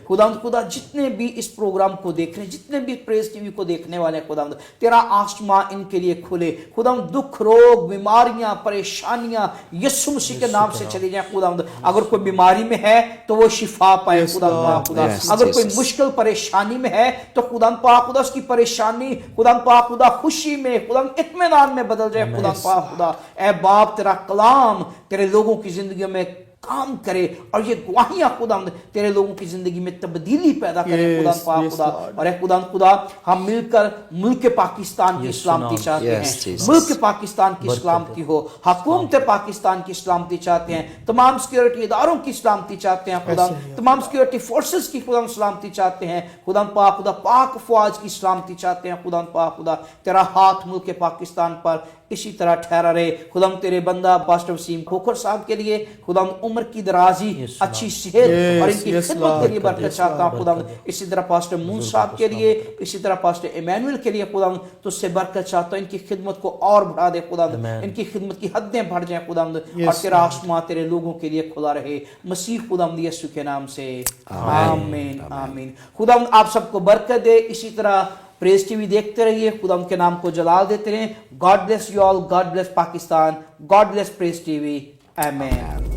खुदावंद खुदा जितने भी इस प्रोग्राम को देख रहे हैं, जितने भी प्रेस टीवी को देखने वाले हैं खुदावंद, तेरा आसमां इनके लिए खुले खुदावंद। दुख रोग बीमारियां परेशानियां यीशु मसीह के नाम से चली जाए खुदावंद। अगर कोई बीमारी में है तो वो शिफा पाए खुदावंद खुदा। अगर कोई मुश्किल परेशानी में है तो खुदावंद पाक खुदा उसकी परेशानी खुदावंद पाक खुदा खुशी में खुदावंद इत्मीनान में बदल जाए खुदावंद पाक खुदा। ऐ बाप तेरा कलाम तेरे लोगों की जिंदगी में काम करे और ये गवाहियां खुदावंद तेरे लोगों की जिंदगी में तब्दीली पैदा करे खुदावंद पाक खुदा। और खुदावंद खुदा हम मिलकर मुल्क पाकिस्तान की सलामती चाहते हैं, मुल्क पाकिस्तान की सलामती हो, हुकूमत पाकिस्तान की सलामती चाहते हैं, तमाम सिक्योरिटी इदारों की सलामती चाहते हैं खुदावंद, तमाम सिक्योरिटी फोर्सेस की खुदावंद सलामती चाहते हैं खुदावंद पाक खुदा। पाक फौज की सलामती चाहते हैं खुदावंद पाक खुदा। तेरा हाथ मुल्क पाकिस्तान पर इसी तरह ठहरा रहे खुदाम। तेरे बंदा पास्टर वसीम खोखर साहब के लिए खुदाम उम्र की दराजी, अच्छी सेहत और इनकी खिदमत के लिए बरकत चाहता हूँ खुदाम। इसी तरह पास्टर मून साहब के लिए, इसी तरह पास्टर इमैनुअल के लिए खुदाम तुझसे बरकत चाहता हूँ। इनकी खिदमत को और बढ़ा दे खुदाम, इनकी खिदमत की हदें बढ़ जाए खुदाम। और तेरा आसमां तेरे लोगों के लिए खुला रहे मसीह खुदाम यीशु के नाम से आमीन आमीन। खुदाम आप सबको बरकत दे। इसी तरह प्रेस टीवी देखते रहिए, खुदा उनके नाम को जलाल देते रहें। God bless you all, God bless Pakistan, God bless press TV, आमीन।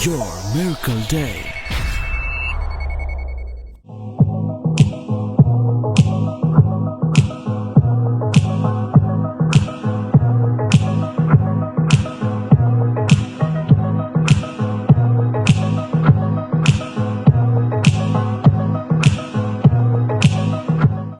Your Miracle Day.